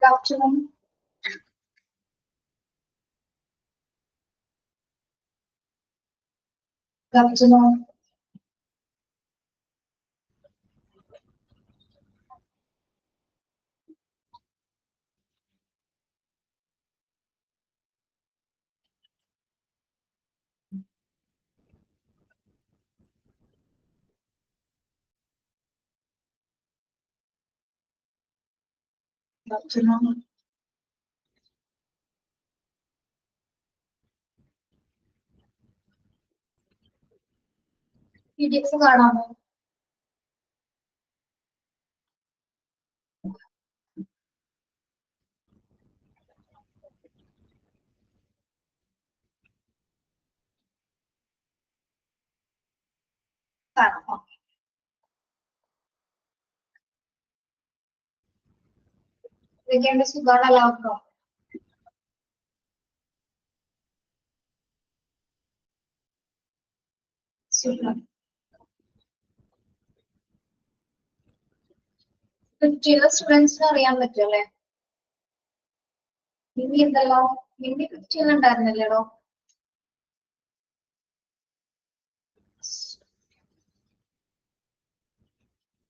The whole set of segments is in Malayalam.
Good afternoon. Good afternoon. Good afternoon. PDF കാണാമോ? കാണാമോ? ഇതൊക്കെയാണ് സുഖമാണ് എല്ലാവർക്കും. സുഖം. 50 സ്റ്റുഡൻസിന് അറിയാൻ പറ്റുമല്ലേ? മിന്നി ഉണ്ടല്ലോ. മിന്നി 15 ഉണ്ടായിരുന്നല്ലേടോ?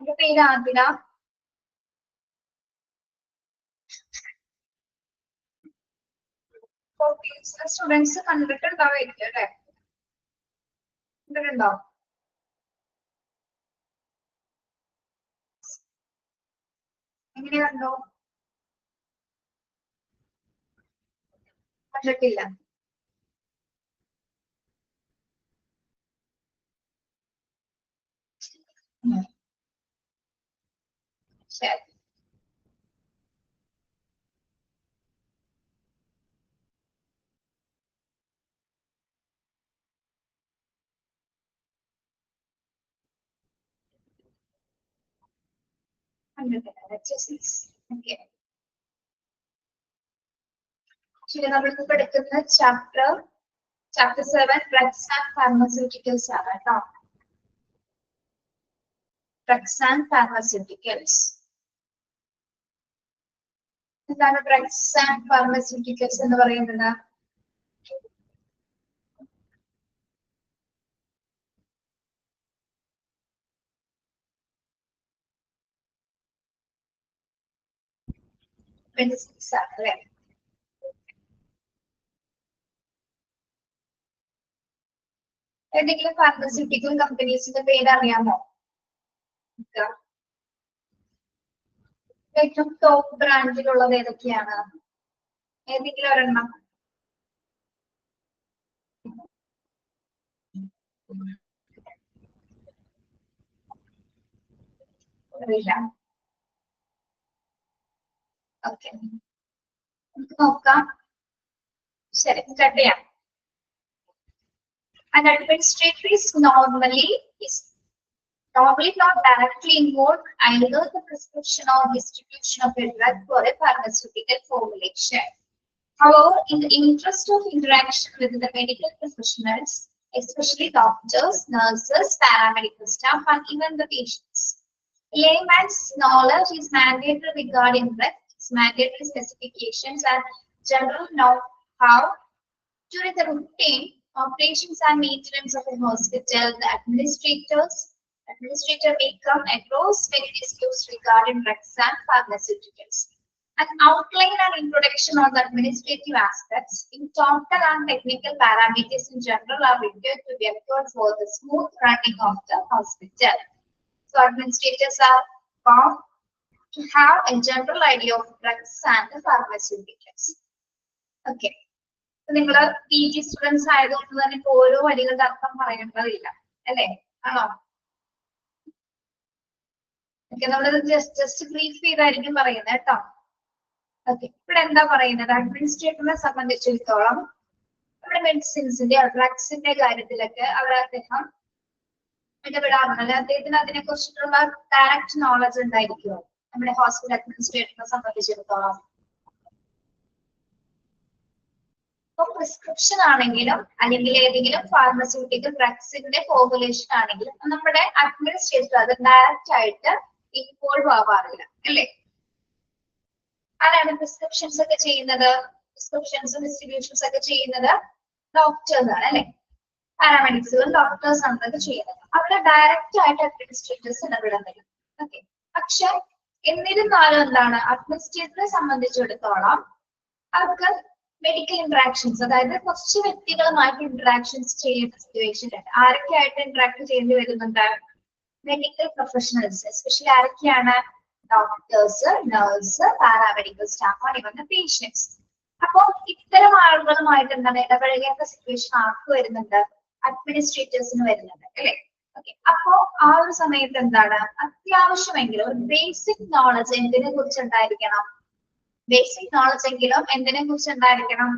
എന്റെ പേര് ആതിര. സ്റ്റുഡൻസ് കണ്ടിട്ടുണ്ടാവായിരിക്കും അല്ലേ? കണ്ടിട്ടുണ്ടോ? എങ്ങനെ കണ്ടോ? കണ്ടിട്ടില്ല. ശരി. ഓക്കെ. ശരി, നമ്മളിപ്പോ പഠിക്കുന്ന ചാപ്റ്റർ 7 ഡ്രഗ്സ് ആൻഡ് ഫാർമസ്യൂട്ടിക്കൽസ് ആണ് കേട്ടോ. Drugs and pharmaceuticals. എന്താണ് ഡ്രഗ്സ് ആൻഡ് ഫാർമസ്യൂട്ടിക്കൽസ് എന്ന് പറയുന്നത്? മെഡിസിൻസ് ആണ് അല്ലെ? ഏതെങ്കിലും ഫാർമസ്യൂട്ടിക്കൽ കമ്പനീസിന്റെ പേര് അറിയാമോ? ഏറ്റവും ടോപ്പ് ബ്രാൻഡിലുള്ളത് ഏതൊക്കെയാണ്? ഏതെങ്കിലും ഒരെണ്ണം? അറിയില്ല. ഓക്കെ, നമുക്ക് നോക്കാം. ശരി, സ്റ്റാർട്ട് ചെയ്യാം. An administrator is normally not directly involved either the prescription or distribution of a drug for a pharmaceutical formulation. However, in the interest of interaction with the medical professionals, especially doctors, nurses, paramedical staff, and even the patients, layman's knowledge is mandatory regarding drugs, mandatory specifications, and general know-how during the routine operations and maintenance of a hospital. The administrator may come across many disputes regarding drugs and pharmaceuticals. An outline and introduction on the administrative aspects in total and technical parameters in general are required to be ensured for the smooth running of the hospital. So administrators are bound to have a general idea of drugs and pharmaceuticals. Okay. നിങ്ങള് PG സ്റ്റുഡൻസ് ആയതുകൊണ്ട് തന്നെ ഇപ്പൊ ഓരോ വരികളുടെ അർത്ഥം പറയേണ്ടതില്ല അല്ലേ? ആണോ? ഓക്കെ, നമ്മളത് ജസ്റ്റ് ബ്രീഫ് ചെയ്തായിരിക്കും പറയുന്നത് കേട്ടോ. ഓക്കെ, ഇവിടെ എന്താ പറയുന്നത്? അഡ്മിനിസ്ട്രേറ്ററിനെ സംബന്ധിച്ചിടത്തോളം നമ്മുടെ മെഡിസിൻസിന്റെ ഡ്രഗ്സിന്റെ കാര്യത്തിലൊക്കെ അദ്ദേഹം ഇടപെടാറുണ്ട്. അദ്ദേഹത്തിന് അതിനെ കുറിച്ചിട്ടുള്ള ഡയറക്റ്റ് നോളജ് ഉണ്ടായിരിക്കുമോ നമ്മുടെ ഹോസ്പിറ്റൽ അഡ്മിനിസ്ട്രേറ്ററിനെ സംബന്ധിച്ചിടത്തോളം? പ്രിസ്ക്രിപ്ഷൻ ആണെങ്കിലും അല്ലെങ്കിൽ ഏതെങ്കിലും ഫാർമസ്യൂട്ടിക്കൽ ഡ്രഗ്സിന്റെ ഫോർമുലേഷൻ ആണെങ്കിലും നമ്മുടെ അഡ്മിനിസ്ട്രേറ്റർ അത് ഡയറക്റ്റ് ആയിട്ട് ഇൻവോൾവ് ആവാറില്ല അല്ലേ? ആരാണ് പ്രിസ്ക്രിപ്ഷൻസ് ഒക്കെ ചെയ്യുന്നത്? പ്രിസ്ക്രിപ്ഷൻസും ഡിസ്ട്രിബ്യൂഷൻസ് ഒക്കെ ചെയ്യുന്നത് ഡോക്ടേഴ്സ് ആണ് അല്ലെ. പാരാമെഡിക്സുകളും ഡോക്ടേഴ്സ് ആണ് ഇതൊക്കെ ചെയ്യുന്നത്. അവിടെ ഡയറക്റ്റ് ആയിട്ട് അഡ്മിനിസ്ട്രേറ്റേഴ്സ് ഇടപെടുന്നില്ല. ഓക്കെ, പക്ഷെ എന്നിരുന്നാലും എന്താണ്, അഡ്മിനിസ്ട്രേറ്ററെ സംബന്ധിച്ചിടത്തോളം അവർക്ക് മെഡിക്കൽ ഇന്ററാക്ഷൻസ്, അതായത് കുറച്ച് വ്യക്തികളുമായിട്ട് ഇന്ററാക്ഷൻസ് ചെയ്യുന്ന സിറ്റുവേഷൻ ഉണ്ട്. ആരൊക്കെയായിട്ട് ഇന്ററാക്ട് ചെയ്യേണ്ടി വരുന്നുണ്ട്? മെഡിക്കൽ പ്രൊഫഷണൽസ്, എസ്പെഷ്യലി ആരൊക്കെയാണ്? ഡോക്ടേഴ്സ്, നഴ്സ്, പാരാമെഡിക്കൽ സ്റ്റാഫ് ആണ് ഇവരുടെ പേഷ്യൻസ്. അപ്പൊ ഇത്തരം ആളുകളുമായിട്ട് എന്താണ് ഇടപഴകേണ്ട സിറ്റുവേഷൻ ആർക്ക് വരുന്നുണ്ട്? അഡ്മിനിസ്ട്രേറ്റേഴ്സിന് വരുന്നുണ്ട് അല്ലെ. ഓക്കെ, അപ്പോ ആ ഒരു സമയത്ത് എന്താണ്, അത്യാവശ്യമെങ്കിലും ഒരു ബേസിക് നോളജ് എന്തിനെ കുറിച്ച് ഉണ്ടായിരിക്കണം? ബേസിക് നോളജ് എങ്കിലും എന്തിനെ കുറിച്ച് ഉണ്ടായിരിക്കണം?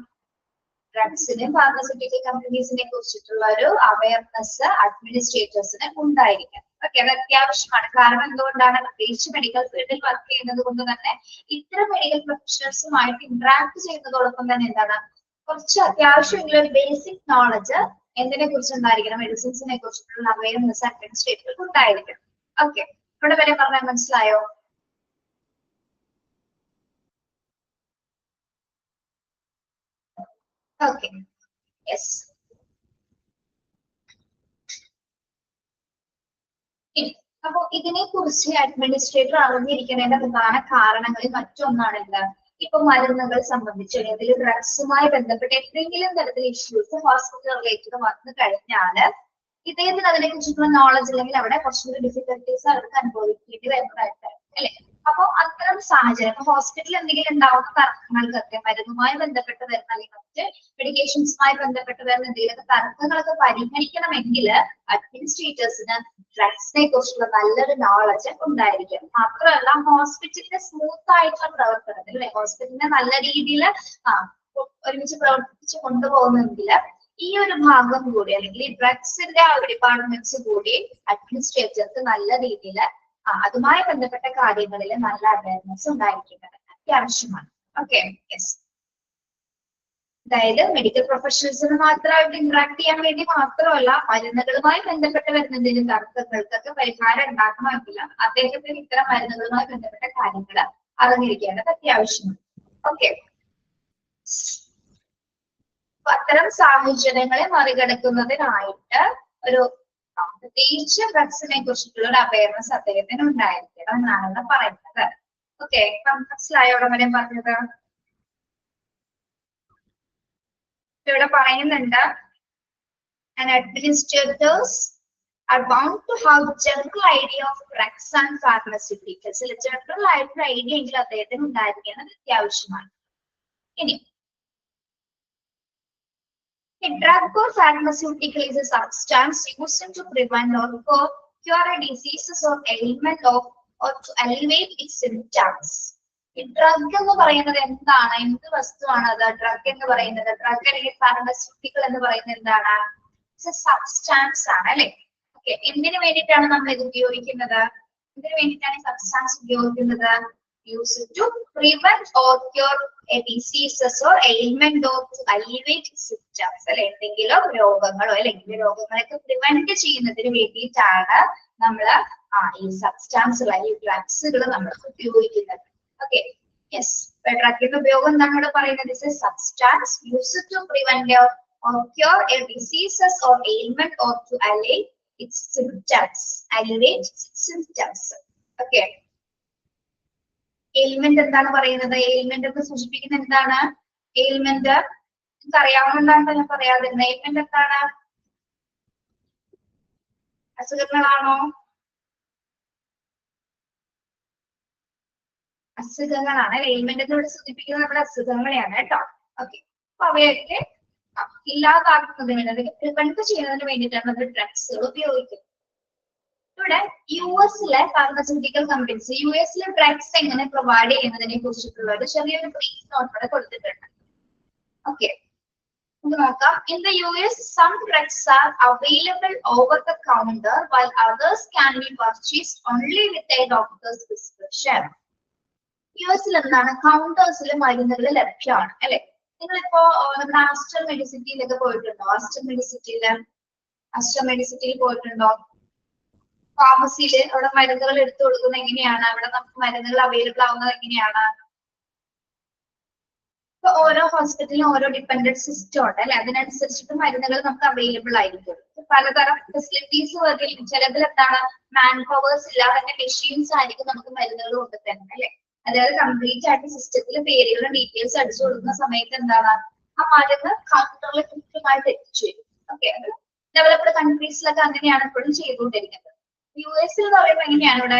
ഡ്രഗ്സിനെയും ഫാർമസ്യൂട്ടിക്കൽ കമ്പനീസിനെ കുറിച്ചിട്ടുള്ള ഒരു അവയർനെസ് അഡ്മിനിസ്ട്രേറ്റേഴ്സിന് ഉണ്ടായിരിക്കണം. ഓക്കെ, അത് അത്യാവശ്യമാണ്. കാരണം എന്തുകൊണ്ടാണ്? പ്രത്യേകിച്ച് മെഡിക്കൽ ഫീൽഡിൽ വർക്ക് ചെയ്യുന്നത് കൊണ്ട് തന്നെ ഇത്തരം മെഡിക്കൽ പ്രൊഫഷണൽസുമായിട്ട് ഇന്ററാക്ട് ചെയ്യുന്നതോടൊപ്പം തന്നെ എന്താണ്, കുറച്ച് അത്യാവശ്യമെങ്കിലും ഒരു ബേസിക് നോളജ് എന്തിനെ കുറിച്ച് ഉണ്ടായിരിക്കണം? മെഡിസിൻസിനെ കുറിച്ചിട്ടുള്ള അവയർനെസ് അഡ്മിനിസ്ട്രേറ്റർക്ക് ഉണ്ടായിരിക്കണം. ഓക്കെ, ഇവിടെ വരെ പറഞ്ഞാൽ മനസ്സിലായോ? Okay, yes. അപ്പൊ ഇതിനെ കുറിച്ച് അഡ്മിനിസ്ട്രേറ്റർ അറിഞ്ഞിരിക്കേണ്ട പ്രധാന കാരണങ്ങളിൽ മറ്റൊന്നാണ് എന്ത്? ഇപ്പൊ മരുന്നുകൾ സംബന്ധിച്ച് അല്ലെങ്കിൽ ഡ്രഗ്സുമായി ബന്ധപ്പെട്ട് എന്തെങ്കിലും തരത്തിൽ ഇഷ്യൂസ് ഹോസ്പിറ്റൽ റിലേറ്റഡ് വന്നു കഴിഞ്ഞാല് ഇദ്ദേഹത്തിന് അതിനെ കുറിച്ചുള്ള നോളജ് അല്ലെങ്കിൽ അവിടെ കുറച്ചുകൂടി ഡിഫിക്കൽട്ടീസ് അവർക്ക് അനുഭവിക്കേണ്ടി വരുന്നതായിട്ട് അല്ലെ. അപ്പൊ അത്തരം സാഹചര്യം, ഇപ്പൊ ഹോസ്പിറ്റലിൽ എന്തെങ്കിലും ഉണ്ടാവുന്ന തർക്കങ്ങൾക്കൊക്കെ മരുന്നുമായി ബന്ധപ്പെട്ട് വരുന്ന അല്ലെങ്കിൽ മറ്റ് മെഡിക്കേഷൻസുമായി ബന്ധപ്പെട്ട് വരുന്ന എന്തെങ്കിലുമൊക്കെ തർക്കങ്ങളൊക്കെ പരിഹരിക്കണമെങ്കിൽ അഡ്മിനിസ്ട്രേറ്റേഴ്സിന് ഡ്രഗ്സിനെ കുറിച്ചുള്ള നല്ലൊരു നോളജ് ഉണ്ടായിരിക്കും. മാത്രമല്ല ഹോസ്പിറ്റലിന്റെ സ്മൂത്ത് ആയിട്ടുള്ള പ്രവർത്തനത്തിൽ അല്ലെ, ഹോസ്പിറ്റലിനെ നല്ല രീതിയിൽ ഒരുമിച്ച് പ്രവർത്തിച്ച് കൊണ്ടുപോകുന്നെങ്കിൽ ഈ ഒരു ഭാഗം കൂടി അല്ലെങ്കിൽ ഈ ഡ്രഗ്സിന്റെ ആ ഒരു ഡിപ്പാർട്ട്മെന്റ്സ് കൂടി അഡ്മിനിസ്ട്രേറ്റർക്ക് നല്ല രീതിയിൽ അതുമായി ബന്ധപ്പെട്ട കാര്യങ്ങളിൽ നല്ല അവയർനെസ് ഉണ്ടായിരിക്കുന്നത് അത്യാവശ്യമാണ്. Okay, yes. അതായത് മെഡിക്കൽ പ്രൊഫഷണൽസിന് മാത്രമായിട്ട് ഇന്ററാക്ട് ചെയ്യാൻ വേണ്ടി മാത്രമല്ല, മരുന്നുകളുമായി ബന്ധപ്പെട്ട് വരുന്ന എന്തെങ്കിലും തർക്കങ്ങൾക്കൊക്കെ പരിഹാരം ഉണ്ടാക്കണമെങ്കിൽ അദ്ദേഹത്തിന് ഇത്തരം മരുന്നുകളുമായി ബന്ധപ്പെട്ട കാര്യങ്ങൾ അറിഞ്ഞിരിക്കേണ്ടത് അത്യാവശ്യമാണ്. ഓക്കെ, അത്തരം സാഹചര്യങ്ങളെ മറികടക്കുന്നതിനായിട്ട് ഒരു പ്രത്യേകിച്ച് ഡ്രഗ്സിനെ കുറിച്ചിട്ടുള്ള ഒരു അവയർനെസ് അദ്ദേഹത്തിന് ഉണ്ടായിരിക്കണം എന്നാണ് പറയുന്നത്. ഓക്കെ, മനസ്സിലായോ അവിടെ പറഞ്ഞത്? ഇവിടെ പറയുന്നുണ്ട്, and administrators are bound to have general idea of drugs and pharmaceuticals. General ആയിട്ടുള്ള ഐഡിയ എങ്കിൽ അദ്ദേഹത്തിന് ഉണ്ടായിരിക്കുന്നത് അത്യാവശ്യമാണ്. ഇനി a drug or pharmaceutical is a substance used to prevent or cure a diseases or ailment of or to alleviate its symptoms. ഈ ഡ്രഗ് എന്ന് പറയുന്നത് എന്താണ്? എന്ത് വസ്തുവാണ് അത്? ഡ്രഗ് എന്ന് പറയുന്നത്, ഡ്രഗ് അല്ലെങ്കിൽ ഫാർമസ്യൂട്ടിക്കൽ എന്ന് പറയുന്നത് എന്താണ്? സബ്സ്റ്റാൻസ് ആണ് അല്ലെ. ഓക്കെ, എന്തിനു വേണ്ടിയിട്ടാണ് നമ്മൾ ഇത് ഉപയോഗിക്കുന്നത്? എന്തിനു വേണ്ടിയിട്ടാണ് ഈ സബ്സ്റ്റാൻസ് ഉപയോഗിക്കുന്നത്? Used to prevent or cure a diseases or ailment or to alleviate symptoms. അല്ലെ, എന്തെങ്കിലും രോഗങ്ങളോ അല്ലെങ്കിൽ രോഗങ്ങളൊക്കെ പ്രിവെന്റ് ചെയ്യുന്നതിന് വേണ്ടിയിട്ടാണ് നമ്മൾ ഈ സബ്സ്റ്റാൻസുകൾ അല്ലെങ്കിൽ ഡ്രഗ്സുകൾ നമ്മൾ ഉപയോഗിക്കുന്നത്. Okay, yes. ഡ്രഗിന്റെ ഉപയോഗം നമ്മൾ പറയുന്നത് is a substance used to prevent or cure a diseases or ailment or to alleviate its symptoms. Alleviate symptoms. Okay. Ailment എന്താണ് പറയുന്നത്? എയിൽമെന്റ് എന്ന് സൂചിപ്പിക്കുന്നത് എന്താണ്? എയിൽമെന്റ് നിങ്ങൾക്ക് അറിയാവുന്നതാണ് ഞാൻ പറയാതിരുന്നത്. എയിൽമെന്റ് എന്താണ്? അസുഖങ്ങളാണോ? അസുഖങ്ങളാണ്. എയിൽമെന്റ് എന്നോട് സൂചിപ്പിക്കുന്നത് നമ്മുടെ അസുഖങ്ങളെയാണ് കേട്ടോ. ഓക്കെ, അപ്പൊ അവയൊക്കെ ഇല്ലാതാക്കുന്നതിന് അല്ലെങ്കിൽ പ്രിവെന്റ് ചെയ്യുന്നതിന് വേണ്ടിയിട്ടാണ് ഡ്രഗ്സുകൾ ഉപയോഗിക്കുന്നത്. ഇവിടെ യുഎസിലെ ഫാർമസ്യൂട്ടിക്കൽ കമ്പനീസ് യുഎസിലെ ഡ്രഗ്സ് എങ്ങനെ പ്രൊവൈഡ് ചെയ്യുന്നതിനെ കുറിച്ചിട്ടുള്ള ഒരു ചെറിയൊരു ബ്രീഫ് നോട്ട് ഇവിടെ കൊടുത്തിട്ടുണ്ട്. ഓക്കെ, നോക്കാം. In the US, some drugs are available over the counter, while others can be purchased only with a doctor's prescription. യുഎസിൽ എന്താണ്, കൗണ്ടേഴ്സിൽ മരുന്നുകൾ ലഭ്യമാണ് അല്ലെ. നിങ്ങളിപ്പോ നമ്മുടെ ആസ്റ്റർ മെഡിസിറ്റിയിലൊക്കെ പോയിട്ടുണ്ടോ? ആസ്റ്റർ മെഡിസിറ്റിയിൽ പോയിട്ടുണ്ടോ? ഫാർമസിയിൽ അവിടെ മരുന്നുകൾ എടുത്തു കൊടുക്കുന്നത് എങ്ങനെയാണ്? അവിടെ നമുക്ക് മരുന്നുകൾ അവൈലബിൾ ആവുന്നത് എങ്ങനെയാണ്? ഇപ്പൊ ഓരോ ഹോസ്പിറ്റലിലും ഓരോ ഡിപ്പെൻഡന്റ് സിസ്റ്റം ഉണ്ട് അല്ലെ, അതിനനുസരിച്ചിട്ട് മരുന്നുകൾ നമുക്ക് അവൈലബിൾ ആയിരിക്കും. പലതരം ഫെസിലിറ്റീസ് വരികയും ചിലതിൽ എന്താണ് മാൻ പവേഴ്സ് ഇല്ലാതെ തന്നെ മെഷീൻസ് ആയിരിക്കും നമുക്ക് മരുന്നുകൾ കൊണ്ട് തന്നെ അല്ലെ. അതായത് കംപ്ലീറ്റ് ആയിട്ട് സിസ്റ്റത്തിൽ പേരുകളും ഡീറ്റെയിൽസ് അടിച്ചു കൊടുക്കുന്ന സമയത്ത് എന്താണ് ആ മരുന്ന് കൗണ്ടറിൽ കൃത്യമായിട്ട് എത്തിച്ചു വരും. ഓക്കെ, അത് ഡെവലപ്ഡ് കൺട്രീസിലൊക്കെ അങ്ങനെയാണ് ഇപ്പോഴും ചെയ്തുകൊണ്ടിരിക്കുന്നത്. US എന്ന് പറയുമ്പോൾ എങ്ങനെയാണ് ഇവിടെ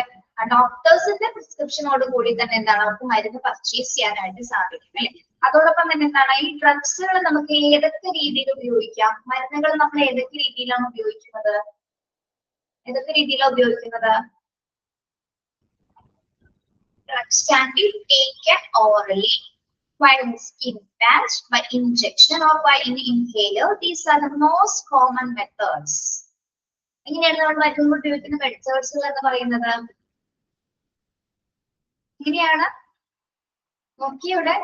ഡോക്ടേഴ്സിന്റെ പ്രിസ്ക്രിപ്ഷനോട് കൂടി തന്നെ എന്താണ് അവർക്ക് മരുന്ന് പർച്ചേസ് ചെയ്യാനായിട്ട് സാധിക്കും അല്ലെ. അതോടൊപ്പം തന്നെ എന്താണ് ഈ ഡ്രഗ്സുകൾ നമുക്ക് ഏതൊക്കെ രീതിയിൽ ഉപയോഗിക്കാം, മരുന്നുകൾ നമ്മൾ ഏതൊക്കെ രീതിയിലാണ് ഉപയോഗിക്കുന്നത്, ഏതൊക്കെ രീതിയിലാണ് ഉപയോഗിക്കുന്നത്? Drugs can be taken orally, by skin patch, by injection or by an inhaler. These are the most common methods. എങ്ങനെയാണ് നമ്മൾ മരുന്ന് ഉപയോഗിക്കുന്ന മെത്തേഡ്സുകൾ എന്ന് പറയുന്നത്? എങ്ങനെയാണ് നോക്കിയുടെ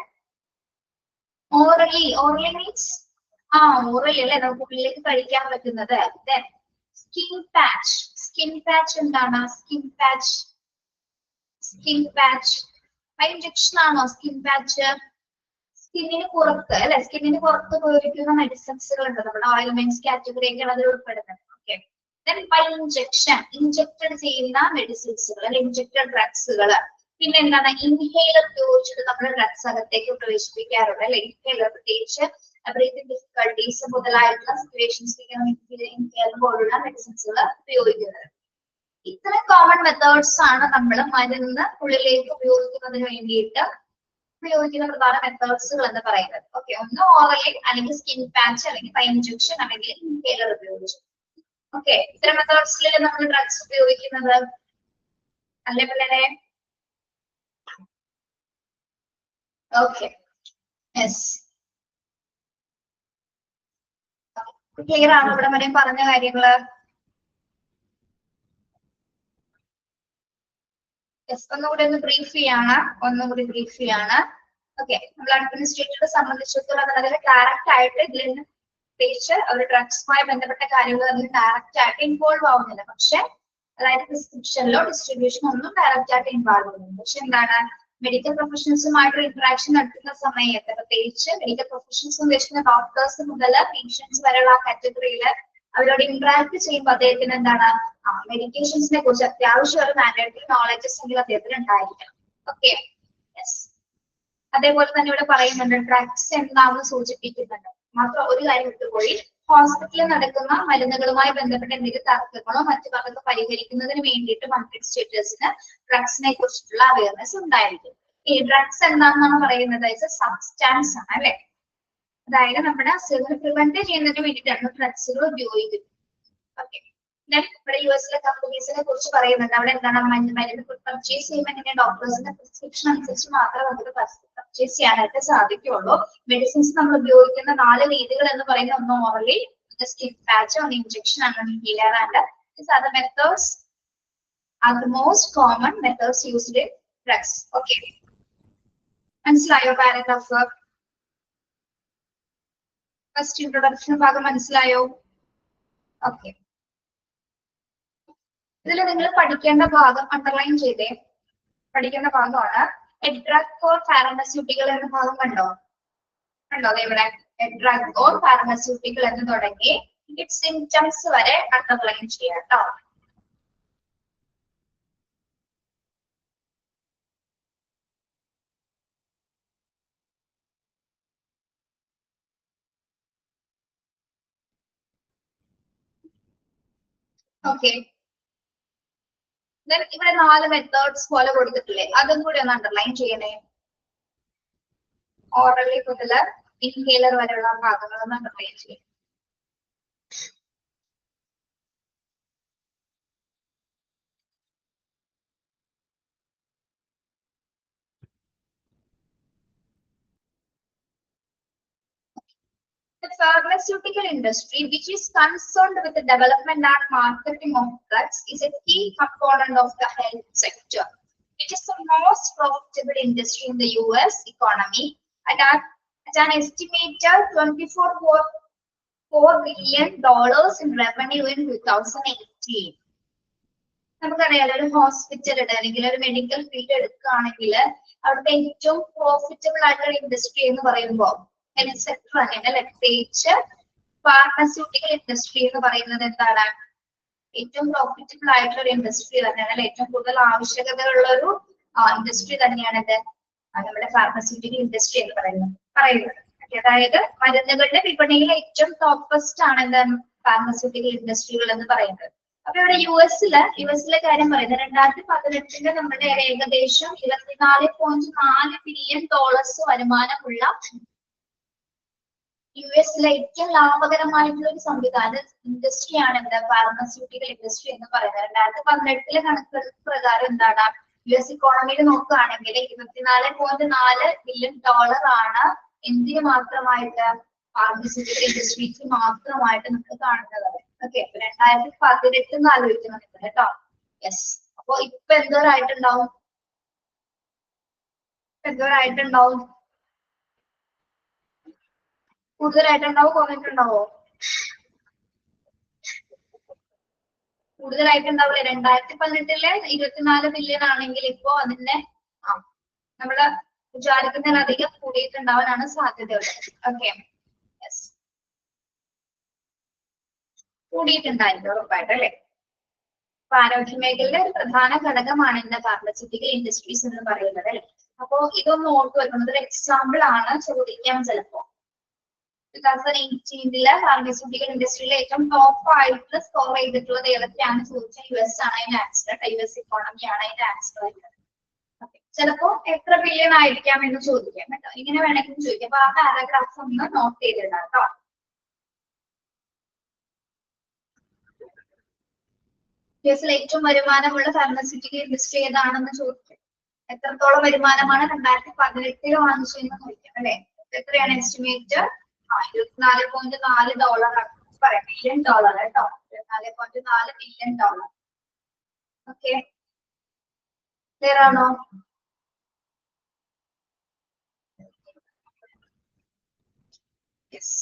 ഓറലി, ഓറലി മീൻസ് ഓറലി അല്ലെ നമുക്ക് ഉള്ളിലേക്ക് കഴിക്കാൻ പറ്റുന്നത്. സ്കിൻ പാച്ച്, സ്കിൻ പാച്ച് എന്താണ്? Skin patch, skin patch by injection ആണോ സ്കിൻ പാച്ച്? സ്കിന്നിന് പുറത്ത് അല്ലെ, സ്കിന്നിന് പുറത്ത് ഉപയോഗിക്കുന്ന മെഡിസിൻസുകൾ ഉണ്ട്, നമ്മുടെ ഓയിൽമെന്റ്സ് കാറ്റഗറിയൊക്കെയാണ് അതിൽ ഉൾപ്പെടുന്നത്. ഓക്കെ, ബൈ ഇഞ്ചക്ഷൻ, ഇഞ്ചക്റ്റഡ് ചെയ്യുന്ന മെഡിസിൻസുകൾ അല്ലെ, ഇഞ്ചക്റ്റഡ് ഡ്രഗ്സുകൾ. പിന്നെ എന്താണ് ഇൻഹേലർ ഉപയോഗിച്ചിട്ട് നമ്മൾ ഡ്രഗ്സ് അകത്തേക്ക് പ്രവേശിപ്പിക്കാറുണ്ട് അല്ലെ. ഇൻഹേലർ പ്രത്യേകിച്ച് ബ്രീത്തിങ് ഡിഫിക്കൽട്ടീസ് മുതലായിട്ടുള്ള സിറ്റുവേഷൻസിലേക്ക് ഇൻഹേലർ പോലുള്ള മെഡിസിൻസുകൾ ഉപയോഗിക്കുന്നത്. ഇത്രയും കോമൺ മെത്തേഡ്സ് ആണ് നമ്മൾ മരുന്ന് ഉള്ളിലേക്ക് ഉപയോഗിക്കുന്നതിന് വേണ്ടിയിട്ട് ഉപയോഗിക്കുന്ന പ്രധാന മെത്തേഡ്സുകൾ എന്ന് പറയുന്നത്. ഓക്കെ, ഒന്ന് ഓറലി അല്ലെങ്കിൽ സ്കിൻ പാച്ച് അല്ലെങ്കിൽ ബൈ ഇഞ്ചക്ഷൻ അല്ലെങ്കിൽ ഇൻഹേലർ ഉപയോഗിച്ചു. ഓക്കെ, ഇത്തരം മെത്തേഡ്സിലല്ലേ നമ്മൾ ഡ്രഗ്സ് ഉപയോഗിക്കുന്നത് അല്ലേ പിള്ളേരെ? ഓക്കെ, യെസ്, ക്ലിയർ ആണോ ഇവിടെ വരെ പറഞ്ഞ കാര്യങ്ങള്? ഒന്നുകൂടി ഒന്ന് ബ്രീഫ് ചെയ്യാണ്, ഓക്കെ. നമ്മൾ അഡ്മിനിസ്ട്രേറ്ററെ സംബന്ധിച്ചിടത്തോളം അതിൽ ഡയറക്റ്റ് ആയിട്ട് ഇതിൽ നിന്ന് പ്രത്യേകിച്ച് അവർ ഡ്രഗ്സുമായി ബന്ധപ്പെട്ട കാര്യങ്ങൾ അതിൽ ഡയറക്റ്റ് ആയിട്ട് ഇൻവോൾവ് ആവുന്നില്ല. പക്ഷെ അതായത് പ്രിസ്ക്രിപ്ഷനിലോ ഡിസ്ട്രിബ്യൂഷനോ ഒന്നും ഡയറക്റ്റ് ആയിട്ട് ഇൻവോൾവ് ആവുന്നില്ല. പക്ഷെ എന്താണ് മെഡിക്കൽ പ്രൊഫഷണൽസുമായിട്ട് ഇന്ററാക്ഷൻ നടത്തുന്ന സമയത്ത് പ്രത്യേകിച്ച് മെഡിക്കൽ പ്രൊഫഷണൽസ് ഉദ്ദേശിക്കുന്ന ഡോക്ടേഴ്സ് മുതൽ പേഷ്യൻസ് വരെയുള്ള ആ കാറ്റഗറിയിൽ അവരോട് ഇന്ററാക്ട് ചെയ്യുമ്പോൾ അദ്ദേഹത്തിന് എന്താണ് മെഡിക്കേഷൻസിനെ കുറിച്ച് അത്യാവശ്യം ഒരു മാൻഡേറ്ററി നോളജസ് എങ്കിലും അദ്ദേഹത്തിന് ഉണ്ടായിരിക്കണം. Okay, yes. അതേപോലെ തന്നെ ഇവിടെ പറയുന്നുണ്ട് ഡ്രഗ്സ് എന്താണെന്ന് സൂചിപ്പിക്കുന്നുണ്ട്. മാത്രം ഒരു കാര്യം വിട്ടുപോയി, ഹോസ്പിറ്റലിൽ നടക്കുന്ന മരുന്നുകളുമായി ബന്ധപ്പെട്ട എന്തെങ്കിലും തർക്കങ്ങളോ മറ്റു ഭാഗത്ത് പരിഹരിക്കുന്നതിന് വേണ്ടിയിട്ട് അഡ്മിനിസ്ട്രേറ്റേഴ്സിന് ഡ്രഗ്സിനെ കുറിച്ചിട്ടുള്ള അവയർനെസ് ഉണ്ടായിരിക്കും. ഈ ഡ്രഗ്സ് എന്താണെന്നാണ് പറയുന്നത്? സബ്സ്റ്റാൻസ് ആണ് അല്ലെ. അതായത് നമ്മുടെ അസുഖങ്ങൾ പ്രിവെന്റ് ചെയ്യുന്നതിന് വേണ്ടിയിട്ടാണ് ഡ്രഗ്സുകൾ ഉപയോഗിക്കുന്നത്. ഓക്കെ, ഇവിടെ US കമ്പനീസിനെ കുറിച്ച് പറയുന്നുണ്ട്. അവിടെ എന്താണ് മരുന്ന് പർച്ചേസ് ചെയ്യുമ്പോൾ എങ്ങനെ ഡോക്ടേഴ്സിന്റെ പ്രിസ്ക്രിപ്ഷൻ അനുസരിച്ച് മാത്രമേ നമുക്ക് പർച്ചേസ് ചെയ്യാനായിട്ട് സാധിക്കുള്ളൂ. മെഡിസിൻസ് നമ്മൾ ഉപയോഗിക്കുന്ന 4 രീതികൾ എന്ന് പറയുന്നത് ഒന്ന് ഓറലി, സ്കിൻ പാച്ച്, ഒന്ന് ഇഞ്ചക്ഷൻ, ആണ് inhaler. And these are the methods are the most common methods used in drugs. Okay, മനസ്സിലായോ പാരഗ്രാഫ്? ഫസ്റ്റ് ഇൻട്രൊഡക്ഷൻ ഭാഗം മനസ്സിലായോ? ഓക്കെ, ഇതിൽ നിങ്ങൾ പഠിക്കേണ്ട ഭാഗം അണ്ടർലൈൻ ചെയ്തേ. പഠിക്കേണ്ട ഭാഗമാണ് ഡ്രഗ് ഓർ ഫാർമസ്യൂട്ടിക്കൽ എന്ന ഭാഗം. കണ്ടോ ഇവിടെ ഡ്രഗ് ഓർ ഫാർമസ്യൂട്ടിക്കൽ എന്ന് തുടങ്ങി ഇറ്റ് സിംപ്റ്റംസ് വരെ അണ്ടർലൈൻ ചെയ്യാം കേട്ടോ. ഓക്കെ, ഇവിടെ 4 മെത്തേഡ്സ് പോലെ കൊടുത്തിട്ടില്ലേ, അതും കൂടി ഒന്ന് അണ്ടർലൈൻ ചെയ്യണേ. ഓറലി മുതൽ ഇൻഹേലർ വരെയുള്ള ഭാഗങ്ങൾ ഒന്ന് അണ്ടർലൈൻ ചെയ്യും. The pharmaceutical industry, which is concerned with the development and marketing of drugs, is a key component of the health sector. It is the most profitable industry in the US economy, and at an estimated $24.4 billion in revenue in 2018. നമുക്കറിയാലോ ഒരു ഹോസ്പിറ്റൽ അല്ലെങ്കിൽ ഒരു മെഡിക്കൽ ഫീൽഡ് എടുക്കുകയാണെങ്കിൽ അവിടുത്തെ ഏറ്റവും പ്രോഫിറ്റബിൾ ആയിട്ടുള്ള ഇൻഡസ്ട്രി എന്ന് പറയുമ്പോൾ ഹെൽത്ത് സെക്ടർ തന്നെയാണ് അല്ലെ. പ്രത്യേകിച്ച് ഫാർമസ്യൂട്ടിക്കൽ ഇൻഡസ്ട്രി എന്ന് പറയുന്നത് എന്താണ്, ഏറ്റവും പ്രോഫിറ്റബിൾ ആയിട്ടുള്ള ഒരു ഇൻഡസ്ട്രി തന്നെയാണ് അല്ലെ. ഏറ്റവും കൂടുതൽ ആവശ്യകതയുള്ള ഒരു ഇൻഡസ്ട്രി തന്നെയാണ് ഇത് നമ്മുടെ ഫാർമസ്യൂട്ടിക്കൽ ഇൻഡസ്ട്രി എന്ന് പറയുന്നത്. അതായത് മരുന്നുകളുടെ വിപണിയിൽ ഏറ്റവും ടോപ്പസ്റ്റ് ആണ് എന്താണ് ഫാർമസ്യൂട്ടിക്കൽ ഇൻഡസ്ട്രികൾ എന്ന് പറയുന്നത്. അപ്പൊ ഇവിടെ യുഎസിലെ കാര്യം പറയുന്നത് 2018 നമ്മുടെ ഏകദേശം $24.4 ബില്യൺ വരുമാനമുള്ള യുഎസിലെ ഏറ്റവും ലാഭകരമായിട്ടുള്ള ഒരു സംവിധാന ഇൻഡസ്ട്രിയാണ് എന്താ ഫാർമസ്യൂട്ടിക്കൽ ഇൻഡസ്ട്രി എന്ന് പറയുന്നത്. 2018 കണക്കെടുപ്പ് പ്രകാരം എന്താണ് യുഎസ് ഇക്കോണമിയിൽ നോക്കുകയാണെങ്കിൽ $24.4 ബില്യൺ ആണ് എന്തിന് മാത്രമായിട്ട് ഫാർമസ്യൂട്ടിക്കൽ ഇൻഡസ്ട്രീസ് മാത്രമായിട്ട് നമുക്ക് കാണുന്നത്. ഓക്കെ, 2018 ആലോചിക്കണം കേട്ടോ. യെസ്, അപ്പൊ ഇപ്പൊ എന്തോരായിട്ടുണ്ടാവും കൂടുതലായിട്ടുണ്ടാവോ കുറഞ്ഞിട്ടുണ്ടാവോ? കൂടുതലായിട്ടുണ്ടാവില്ലേ? 2018 24 ബില്യൺ ആണെങ്കിൽ ഇപ്പോ അതിന്റെ നമ്മള് വിചാരിക്കുന്നതിലധികം കൂടിയിട്ടുണ്ടാവാനാണ് സാധ്യതയുള്ളത്. ഓക്കെ, യെസ്, കൂടിയിട്ടുണ്ടായിരുന്നു ഉറപ്പായിട്ട് അല്ലെ. അപ്പൊ ആരോഗ്യ മേഖലയിലെ ഒരു പ്രധാന ഘടകമാണ് ഇന്ന് ഫാർമസ്യൂട്ടിക്കൽ ഇൻഡസ്ട്രീസ് എന്ന് പറയുന്നത് അല്ലെ. അപ്പോ ഇതൊന്ന് ഓർത്ത് വെക്കുന്നത് ഒരു എക്സാമ്പിൾ ആണ്, ചോദിക്കാം ചിലപ്പോ. 2018 ഫാർമസ്യൂട്ടിക്കൽ ഇൻഡസ്ട്രിയിലെ ഏറ്റവും ടോപ്പ് ആയിട്ട് സ്കോർ ചെയ്തിട്ടുള്ളത് ഏതൊക്കെയാണ് ചോദിച്ചാൽ US ആണ് അതിന്റെ ആൻസർ. US ഇക്കോണമി ആണ് അതിന്റെ ആൻസർ വരുന്നത്. ചിലപ്പോ എത്ര ബില്യൺ ആയിരിക്കാം എന്ന് ചോദിക്കാം കേട്ടോ. ഇങ്ങനെ വേണമെങ്കിലും ചോദിക്കാം. അപ്പൊ ആ പാരാഗ്രാഫ് ഒന്ന് നോട്ട് ചെയ്തിടാം കേട്ടോ. യുഎസിൽ ഏറ്റവും വരുമാനമുള്ള ഫാർമസ്യൂട്ടിക്കൽ ഇൻഡസ്ട്രി ഏതാണെന്ന് ചോദിക്കാം. എത്രത്തോളം വരുമാനമാണ് 2018 വാങ്ങിച്ചതെന്ന് ചോദിക്കാം അല്ലെ. എത്രയാണ് എസ്റ്റിമേറ്റ്? $24.4 പറയാം, ബില്യൺ കേട്ടോ. $24.4 ബില്യൺ. ഓക്കെ, ക്ലിയർ ആണോ? യെസ്.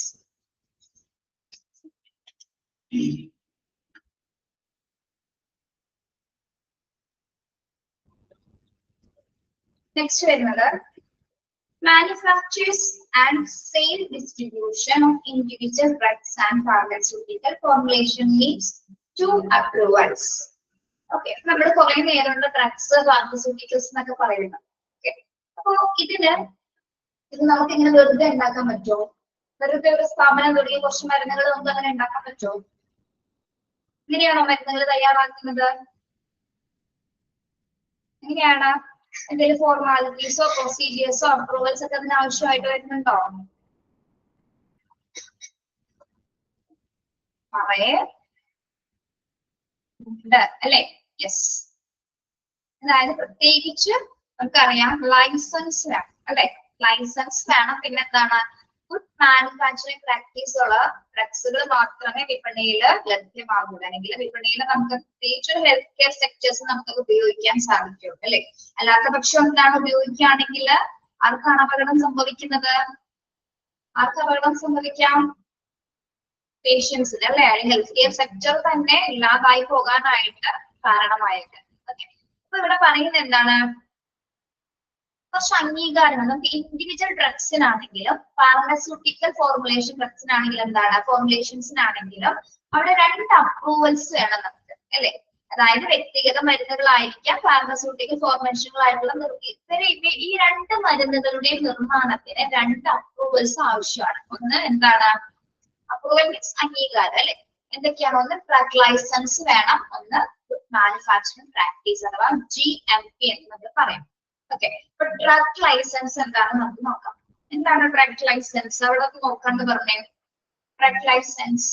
നെക്സ്റ്റ് വരുന്നത് manufactures and sale distribution of individual drugs and pharmaceutical formulation leads to approvals. Okay, നമ്മൾ കുറെ നേരമുള്ള ഡ്രഗ്സ് ഫാർമസ്യൂട്ടിക്കൽസ് എന്നൊക്കെ പറയുന്നത്. ഓക്കെ, അപ്പൊ ഇത് നമുക്ക് ഇങ്ങനെ വെറുതെ ഉണ്ടാക്കാൻ പറ്റുമോ? വെറുതെ ഒരു സ്ഥാപനം തുടങ്ങിയ കുറച്ച് മരുന്നുകൾ നമുക്ക് അങ്ങനെ ഉണ്ടാക്കാൻ പറ്റുമോ? എങ്ങനെയാണോ മരുന്നുകൾ തയ്യാറാക്കുന്നത്? എങ്ങനെയാണ്? എന്തെങ്കിലും ഫോർമാലിറ്റീസോ പ്രൊസീജിയേഴ്സോ അപ്രൂവൽസ് ഒക്കെ അതിന് ആവശ്യമായിട്ട് വരുന്നുണ്ടോ? ഉണ്ട് അല്ലെ. യെസ്, അതായത് പ്രത്യേകിച്ച് നമുക്കറിയാം ലൈസൻസ് വേണം അല്ലെ. ലൈസൻസ് വേണം. പിന്നെ എന്താണ്? ഗുഡ് മാനുഫാക്ചറിങ് പ്രാക്ടീസുള്ള ഡ്രഗ്സുകൾ മാത്രമേ വിപണിയിൽ ലഭ്യമാകൂ. അല്ലെങ്കിൽ വിപണിയിൽ നമുക്ക് പ്രത്യേകിച്ച് ഒരു ഹെൽത്ത് കെയർ സെക്ടേഴ്സ് നമുക്ക് ഉപയോഗിക്കാൻ സാധിക്കും അല്ലെ. അല്ലാത്ത പക്ഷം എന്താണ് ഉപയോഗിക്കുകയാണെങ്കിൽ ആർക്കാണ് അപകടം സംഭവിക്കുന്നത്? ആർക്ക് അപകടം സംഭവിക്കാം? പേഷ്യൻസിന് അല്ലെ. ഹെൽത്ത് കെയർ സെക്ടർ തന്നെ ഇല്ലാതായി പോകാനായിട്ട് കാരണമായിട്ട്. ഓക്കെ, അപ്പൊ ഇവിടെ പറയുന്നത് എന്താണ്? കുറച്ച് അംഗീകാരങ്ങൾ നമുക്ക് ഇൻഡിവിജ്വൽ ഡ്രഗ്സിനാണെങ്കിലും ഫാർമസ്യൂട്ടിക്കൽ ഫോർമുലേഷൻ ഡ്രഗ്സിനാണെങ്കിലും എന്താണ് ഫോർമുലേഷൻസിനാണെങ്കിലും അവിടെ 2 അപ്രൂവൽസ് വേണം നമുക്ക് അല്ലെ. അതായത് വ്യക്തിഗത മരുന്നുകളായിരിക്കാം, ഫാർമസ്യൂട്ടിക്കൽ ഫോർമുലേഷനുകളായിട്ടുള്ള ഈ 2 മരുന്നുകളുടെ നിർമ്മാണത്തിന് 2 അപ്രൂവൽസ് ആവശ്യമാണ്. ഒന്ന് എന്താണ്? അപ്രൂവൽ മീൻസ് അംഗീകാരം അല്ലെ. എന്തൊക്കെയാണ്? ഒന്ന് ഡ്രഗ് ലൈസൻസ് വേണം, ഒന്ന് മാനുഫാക്ചറിംഗ് പ്രാക്ടീസ് അഥവാ GMP എന്ന് നമ്മൾ പറയും. ഓക്കെ, അപ്പൊ ഡ്രഗ് ലൈസൻസ് എന്താണെന്ന് നമുക്ക് നോക്കാം. എന്താണ് ഡ്രഗ് ലൈസൻസ്? അവിടെ നോക്കാന്ന് പറഞ്ഞേ. ഡ്രഗ് ലൈസൻസ്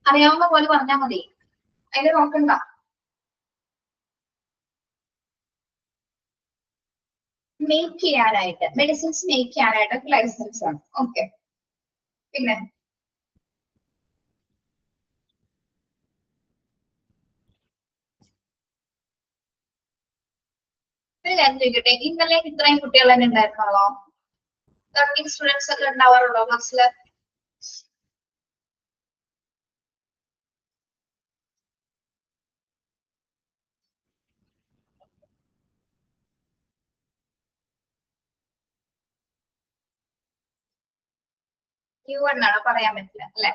അറിയാവുന്ന പോലെ പറഞ്ഞാൽ മതി, അതിൽ നോക്കണ്ട. മേക്ക് ചെയ്യാനായിട്ട്, മെഡിസിൻസ് മേക്ക് ചെയ്യാനായിട്ട് ലൈസൻസ് ആണ്. ഓക്കെ, പിന്നെ ചോദിക്കട്ടെ, ഇന്നലെ ഇത്രയും കുട്ടികൾ തന്നെ ഉണ്ടായിരുന്നോളോ? 13 സ്റ്റുഡൻസ് ഒക്കെ ഉണ്ടാവാറുള്ളോ ക്ലാസ്സില്? Q1 ആണോ പറയാൻ പറ്റില്ല അല്ലെ?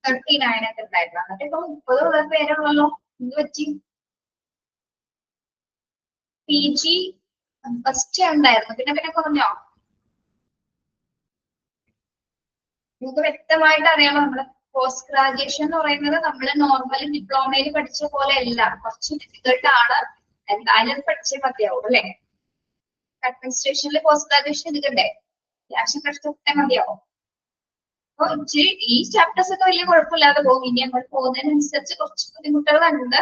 $39 ഉണ്ടായിരുന്നു. എന്നിട്ട് ഇപ്പൊ 30 പേരുള്ളല്ലോ. എന്ത് പറ്റി? PG ഫസ്റ്റ് ഉണ്ടായിരുന്നു, പിന്നെ കുറഞ്ഞോ? നിങ്ങൾക്ക് വ്യക്തമായിട്ട് അറിയാമോ, നമ്മുടെ പോസ്റ്റ് ഗ്രാജുവേഷൻ എന്ന് പറയുന്നത് നമ്മൾ നോർമലി ഡിപ്ലോമയിൽ പഠിച്ച പോലെ അല്ല, കുറച്ച് ഡിഫിക്കൽട്ട് ആണ്. എന്തായാലും പഠിച്ചേ മതിയാവും അല്ലെ? അഡ്മിനിസ്ട്രേഷനിൽ പോസ്റ്റ് ഗ്രാജുവേഷൻ എടുക്കണ്ടേ? ക്യാഷ് പഠിച്ചേ മതിയാവും. അപ്പൊ ഈ ചാപ്റ്റേഴ്സ് ഒക്കെ വലിയ കുഴപ്പമില്ലാതെ പോകും. ഇനി അങ്ങോട്ട് പോകുന്നതിനനുസരിച്ച് കുറച്ച് ബുദ്ധിമുട്ടുകളുണ്ട്.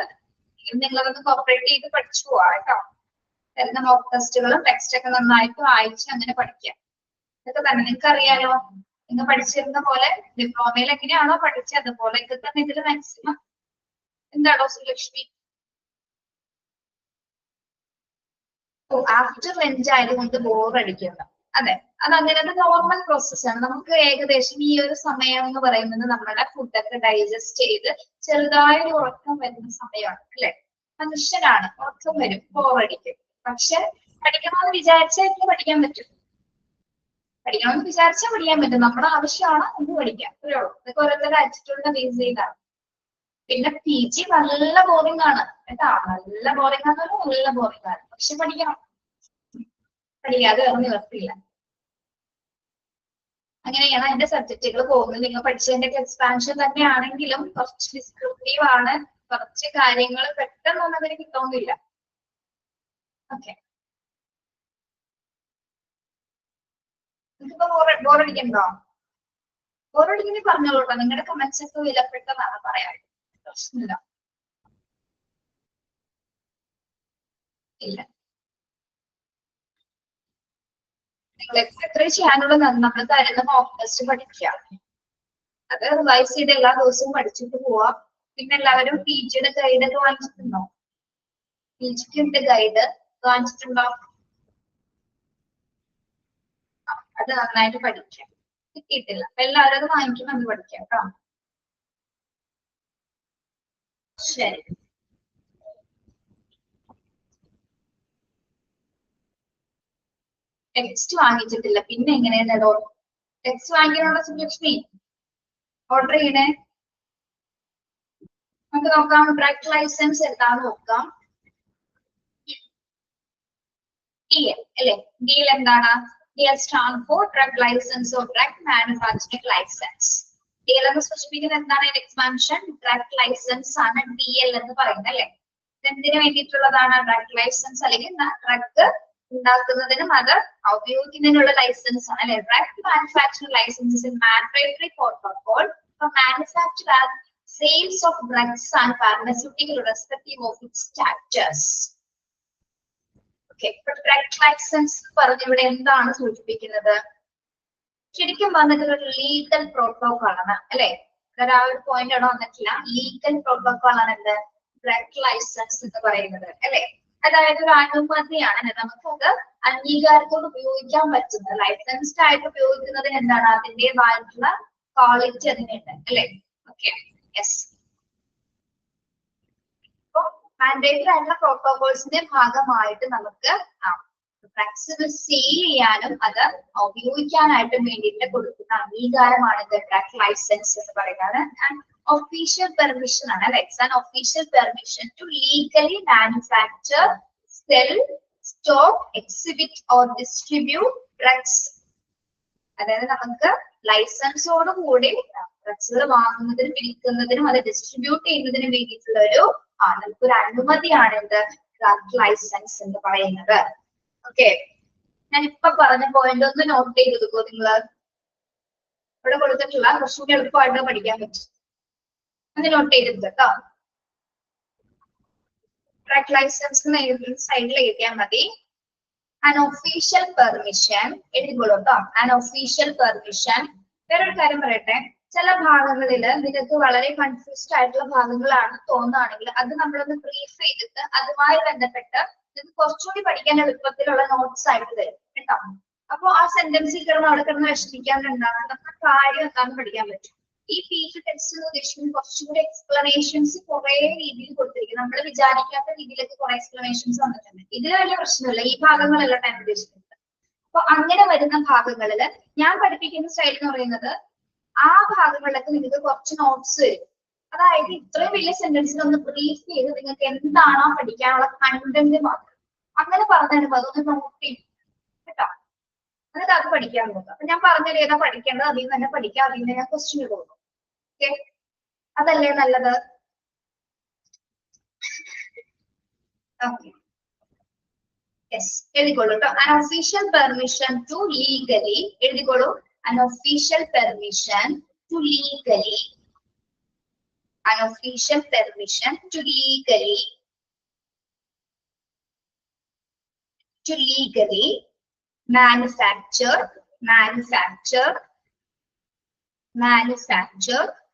നിങ്ങളതൊന്ന് കോപ്പറേറ്റ് ചെയ്ത് പഠിച്ചു പോവാ കേട്ടോ. വരുന്ന മോക്ക് ടെസ്റ്റുകളും ടെക്സ്റ്റ് ഒക്കെ നന്നായിട്ട് വായിച്ച് അങ്ങനെ പഠിക്കാം. ഇതൊക്കെ തന്നെ നിങ്ങൾക്ക് അറിയാലോ, നിങ്ങൾ പഠിച്ചിരുന്ന പോലെ ഡിപ്ലോമയിൽ എങ്ങനെയാണോ പഠിച്ചത് അതുപോലെ തന്നെ ഇതിൽ മാക്സിമം. എന്താണോ സുലക്ഷ്മി? ആഫ്റ്റർ ലഞ്ച് ആയതുകൊണ്ട് ബോറടിക്കണ്ട. അതെ, അത് അങ്ങനത്തെ നോർമൽ പ്രോസസ്സാണ്. നമുക്ക് ഏകദേശം ഈ ഒരു സമയം എന്ന് പറയുന്നത് നമ്മുടെ ഫുഡൊക്കെ ഡൈജസ്റ്റ് ചെയ്ത് ചെറുതായൊരു ഉറക്കം വരുന്ന സമയമാണ് അല്ലെ? മനുഷ്യനാണ്, ഉറക്കം വരും, ബോറടിക്കും. പക്ഷെ പഠിക്കണമെന്ന് വിചാരിച്ചാൽ പഠിക്കാൻ പറ്റും. പഠിക്കണമെന്ന് വിചാരിച്ചാൽ പഠിക്കാൻ പറ്റും. നമ്മുടെ ആവശ്യമാണ് ഒന്ന് പഠിക്കാം, അത്രേ ഉള്ളൂ. ഇതൊക്കെ ഓരോരുത്തരുടെ ആറ്റിറ്റ്യൂഡിനെ ബേസ് ചെയ്താണ്. പിന്നെ PG നല്ല ബോറിംഗ് ആണ് കേട്ടാ, നല്ല ബോറിംഗ് ആണെന്നല്ല, നല്ല ബോറിംഗ് ആണ്. പക്ഷെ പഠിക്കണം, പഠിക്കാതെ വേറെ നിവർത്തിയില്ല. അങ്ങനെയാണ് അതിന്റെ സബ്ജക്റ്റുകൾ പോകുന്നത്. നിങ്ങൾ പഠിച്ചതിന്റെ എക്സ്പാൻഷൻ തന്നെയാണെങ്കിലും കുറച്ച് ഡിസ്ക്രിപ്റ്റീവ് ആണ്. കുറച്ച് കാര്യങ്ങൾ പെട്ടെന്നൊന്നും അതിന് കിട്ടുന്നില്ല. ഓക്കെ, നിങ്ങൾക്കിപ്പോ ബോറടിക്കണ്ടോ? ബോറടിക്കുന്ന പറഞ്ഞോളൂട്ടോ. നിങ്ങളുടെ കമന്റ്സ് ഒക്കെ വിലപ്പെട്ടതാണ്, പറയാൻ പ്രശ്നമില്ല. ഇല്ല, നിങ്ങൾ എത്ര ചെയ്യാനുള്ള നമ്മൾ തരുന്ന മോക്ക് ടെസ്റ്റ് പഠിക്കാം. അത് റിവൈസ് ചെയ്ത് എല്ലാ ദിവസവും പഠിച്ചിട്ട് പോവാം. പിന്നെ എല്ലാവരും PGയുടെ ഗൈഡ് ഒക്കെ വാങ്ങിച്ചിട്ടുണ്ടോ? PGക്ക് ഗൈഡ് വാങ്ങിച്ചിട്ടുണ്ടോ? അത് നന്നായിട്ട് പഠിക്കാം. കിട്ടിയിട്ടില്ല, അപ്പൊ എല്ലാവരും അത് വാങ്ങിക്കുമ്പോൾ അത് പഠിക്കാം കേട്ടോ. ശരി, ടെക്സ്റ്റ് വാങ്ങിച്ചിട്ടില്ല, പിന്നെ എങ്ങനെയാണോ ടെക്സ്റ്റ് വാങ്ങിക്കാനുള്ള സുലക്ഷ്മി? ഓർഡർ ചെയ്യണേ. നമുക്ക് നോക്കാം, ഡ്രഗ് ലൈസൻസ് എന്താന്ന് നോക്കാം. DL അല്ലെ? DL എന്താണ്? DL stand for drug license or drug manufacturing license. DL എന്ന് സൂചിപ്പിക്കുന്നത് എന്താണ്? എക്സ്പാൻഷൻ ഡ്രഗ് ലൈസൻസ് ആണ് DL എന്ന് പറയുന്നത് അല്ലെ? എന്തിനു വേണ്ടിയിട്ടുള്ളതാണ്? ഡ്രഗ് ലൈസൻസ് അല്ലെങ്കിൽ ഡ്രഗ് ഉണ്ടാക്കുന്നതിനും അത് ഉപയോഗിക്കുന്നതിനുള്ള ലൈസൻസ് ആണ് അല്ലെ? Drug manufacturing licence in mandatory protocol for manufacture and sales of drugs and pharmaceutical respective of its status. Drug licence പറഞ്ഞ് ഇവിടെ എന്താണ് സൂചിപ്പിക്കുന്നത്? ശരിക്കും വന്നിട്ട് ഒരു ലീഗൽ പ്രോട്ടോകോൾ ആണ് അല്ലെ? ആ ഒരു പോയിന്റ് അവിടെ വന്നിട്ടില്ല. ലീഗൽ പ്രോട്ടോകോൾ ആണ് എന്ത്? ഡ്രഗ് ലൈസൻസ് എന്ന് പറയുന്നത് അല്ലെ? അതായത് ഒരു അനുമതിയാണ്, നമുക്കത് അംഗീകാരത്തോട് ഉപയോഗിക്കാൻ പറ്റുന്നത്. ലൈസൻസ്ഡ് ആയിട്ട് ഉപയോഗിക്കുന്നതിന് എന്താണ്? അതിന്റേതായിട്ടുള്ള ക്വാളിറ്റി അതിനുണ്ട് അല്ലെ? Okay, yes. മാൻഡേറ്ററി ആയിട്ടുള്ള പ്രോട്ടോകോൾസിന്റെ ഭാഗമായിട്ട് നമുക്ക് ഡ്രഗ്സ് സെയിൽ ചെയ്യാനും അത് ഉപയോഗിക്കാനായിട്ടും വേണ്ടിയിട്ട് കൊടുക്കുന്ന അംഗീകാരമാണ് ഡ്രഗ് ലൈസൻസ് എന്ന് പറയുന്നത്. ആൻഡ് ഒഫീഷ്യൽ പെർമിഷൻ ആണ് അല്ലെ? It's an official permission to legally manufacture, sell, stock, exhibit or distribute drugs. അതായത് നമുക്ക് ലൈസൻസോട് കൂടി ഡ്രഗ്സുകൾ വാങ്ങുന്നതിനും വിൽക്കുന്നതിനും അത് ഡിസ്ട്രിബ്യൂട്ട് ചെയ്യുന്നതിനും വേണ്ടിയിട്ടുള്ള നമുക്കൊരു അനുമതിയാണ് എന്ത്? ഡ്രഗ് ലൈസൻസ് എന്ന് പറയുന്നത്. ഓക്കെ, ഞാൻ ഇപ്പൊ പറഞ്ഞ പോയിന്റ് ഒന്ന് നോട്ട് ചെയ്തെടുക്കോ നിങ്ങള്? ഇവിടെ കൊടുത്തിട്ടുള്ള കുറച്ചുകൂടി എളുപ്പമായിട്ട് പഠിക്കാൻ പറ്റും. ഒന്ന് നോട്ട് ചെയ്തെടുക്കുക കേട്ടോ. ഡ്രഗ് ലൈസൻസ് സൈഡിൽ എഴുതിയാൽ മതി. an official permission എഴുതിക്കോളൂ കേട്ടോ. an official permission. വേറൊരു കാര്യം പറയട്ടെ, ചില ഭാഗങ്ങളിൽ നിങ്ങൾക്ക് വളരെ കൺഫ്യൂസ്ഡ് ആയിട്ടുള്ള ഭാഗങ്ങളാണ് തോന്നുകയാണെങ്കിൽ അത് നമ്മളൊന്ന് ബ്രീഫ് ചെയ്തിട്ട് അതുമായി ബന്ധപ്പെട്ട് നിങ്ങൾക്ക് കുറച്ചുകൂടി പഠിക്കാൻ എളുപ്പത്തിലുള്ള നോട്ട്സ് ആയിട്ട് തരും കേട്ടോ. അപ്പൊ ആ സെന്റൻസിൽ കിടന്ന് അവിടെ കിടന്ന് വിഷമിക്കാണ്ട് എന്താണ് നമ്മുടെ കാര്യം എന്താണെന്ന് പഠിക്കാൻ പറ്റും. ഈ പീക്ക് ടെക്സ്റ്റ് എന്ന് ഉദ്ദേശിക്കുന്നത് കുറച്ചുകൂടി എക്സ്പ്ലനേഷൻസ് കുറെ രീതിയിൽ കൊടുത്തിരിക്കും. നമ്മൾ വിചാരിക്കാത്ത രീതിയിലൊക്കെ കുറെ എക്സ്പ്ലനേഷൻസ് വന്നിട്ടുണ്ട്. ഇതിൽ വലിയ പ്രശ്നമില്ല, ഈ ഭാഗങ്ങളെല്ലാം ഞാൻ ഉദ്ദേശിക്കുന്നത്. അപ്പൊ അങ്ങനെ വരുന്ന ഭാഗങ്ങളിൽ ഞാൻ പഠിപ്പിക്കുന്ന സ്റ്റൈൽ എന്ന് പറയുന്നത് ആ ഭാഗങ്ങളിലൊക്കെ നിങ്ങൾക്ക് കുറച്ച് നോട്ട്സ് വരും. അതായത് ഇത്രയും വലിയ സെന്റൻസിൽ ഒന്ന് ബ്രീഫ് ചെയ്ത് നിങ്ങൾക്ക് എന്താണോ പഠിക്കാനുള്ള കണ്ടന്റ് മാത്രം അങ്ങനെ പറഞ്ഞു തരുമ്പോൾ അതൊന്ന് നോട്ട് ചെയ്യും കേട്ടോ. എന്നിട്ട് അത് പഠിക്കാൻ നോക്കുക. അപ്പൊ ഞാൻ പറഞ്ഞത് ഏതാ പഠിക്കേണ്ടത് അതിൽ നിന്ന് തന്നെ പഠിക്കാം, അതിൽ നിന്ന് ഞാൻ ക്വസ്റ്റ്യൻ കൊടുക്കും. ഓക്കെ, അതല്ലേ നല്ലത്? ഓക്കെ, യെസ്, എഴുതിക്കോളൂ കേട്ടോ. അൺഒഫീഷ്യൽ പെർമിഷൻ ടു ലീഗലി, എഴുതിക്കോളൂ. Unofficial permission to legally, unofficial permission to legally manufacture,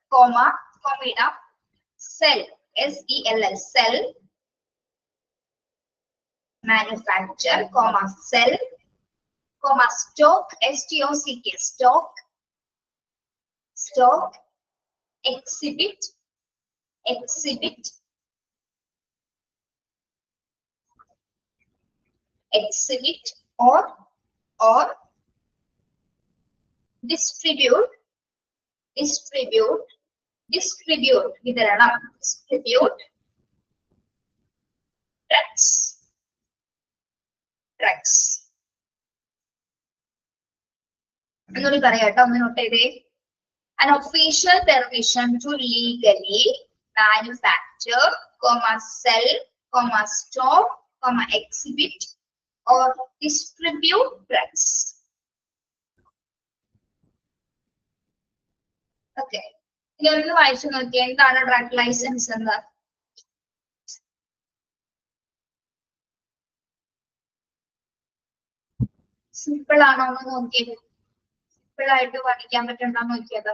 comma, sell, S-E-L-L, sell, manufacture, comma, sell, comma, stock, S-T-O-C-K, stock, exhibit, or distribute, വിതരണം, distribute drugs. എന്നൊരു പറയാം കേട്ടോ, ഒന്ന് നോട്ട് ചെയ്തേ. An official permission to legally manufacture, sell, store, exhibit or distribute drugs. Okay. ഇനി ഒന്ന് വായിച്ചു നോക്കിയാൽ എന്താണ് ഡ്രഗ് ലൈസൻസ് എന്ന്. സിമ്പിൾ ആണോ എന്ന് നോക്കിയത്, സിമ്പിൾ ആയിട്ട് പഠിക്കാൻ പറ്റണ്ടോ നോക്കിയത്.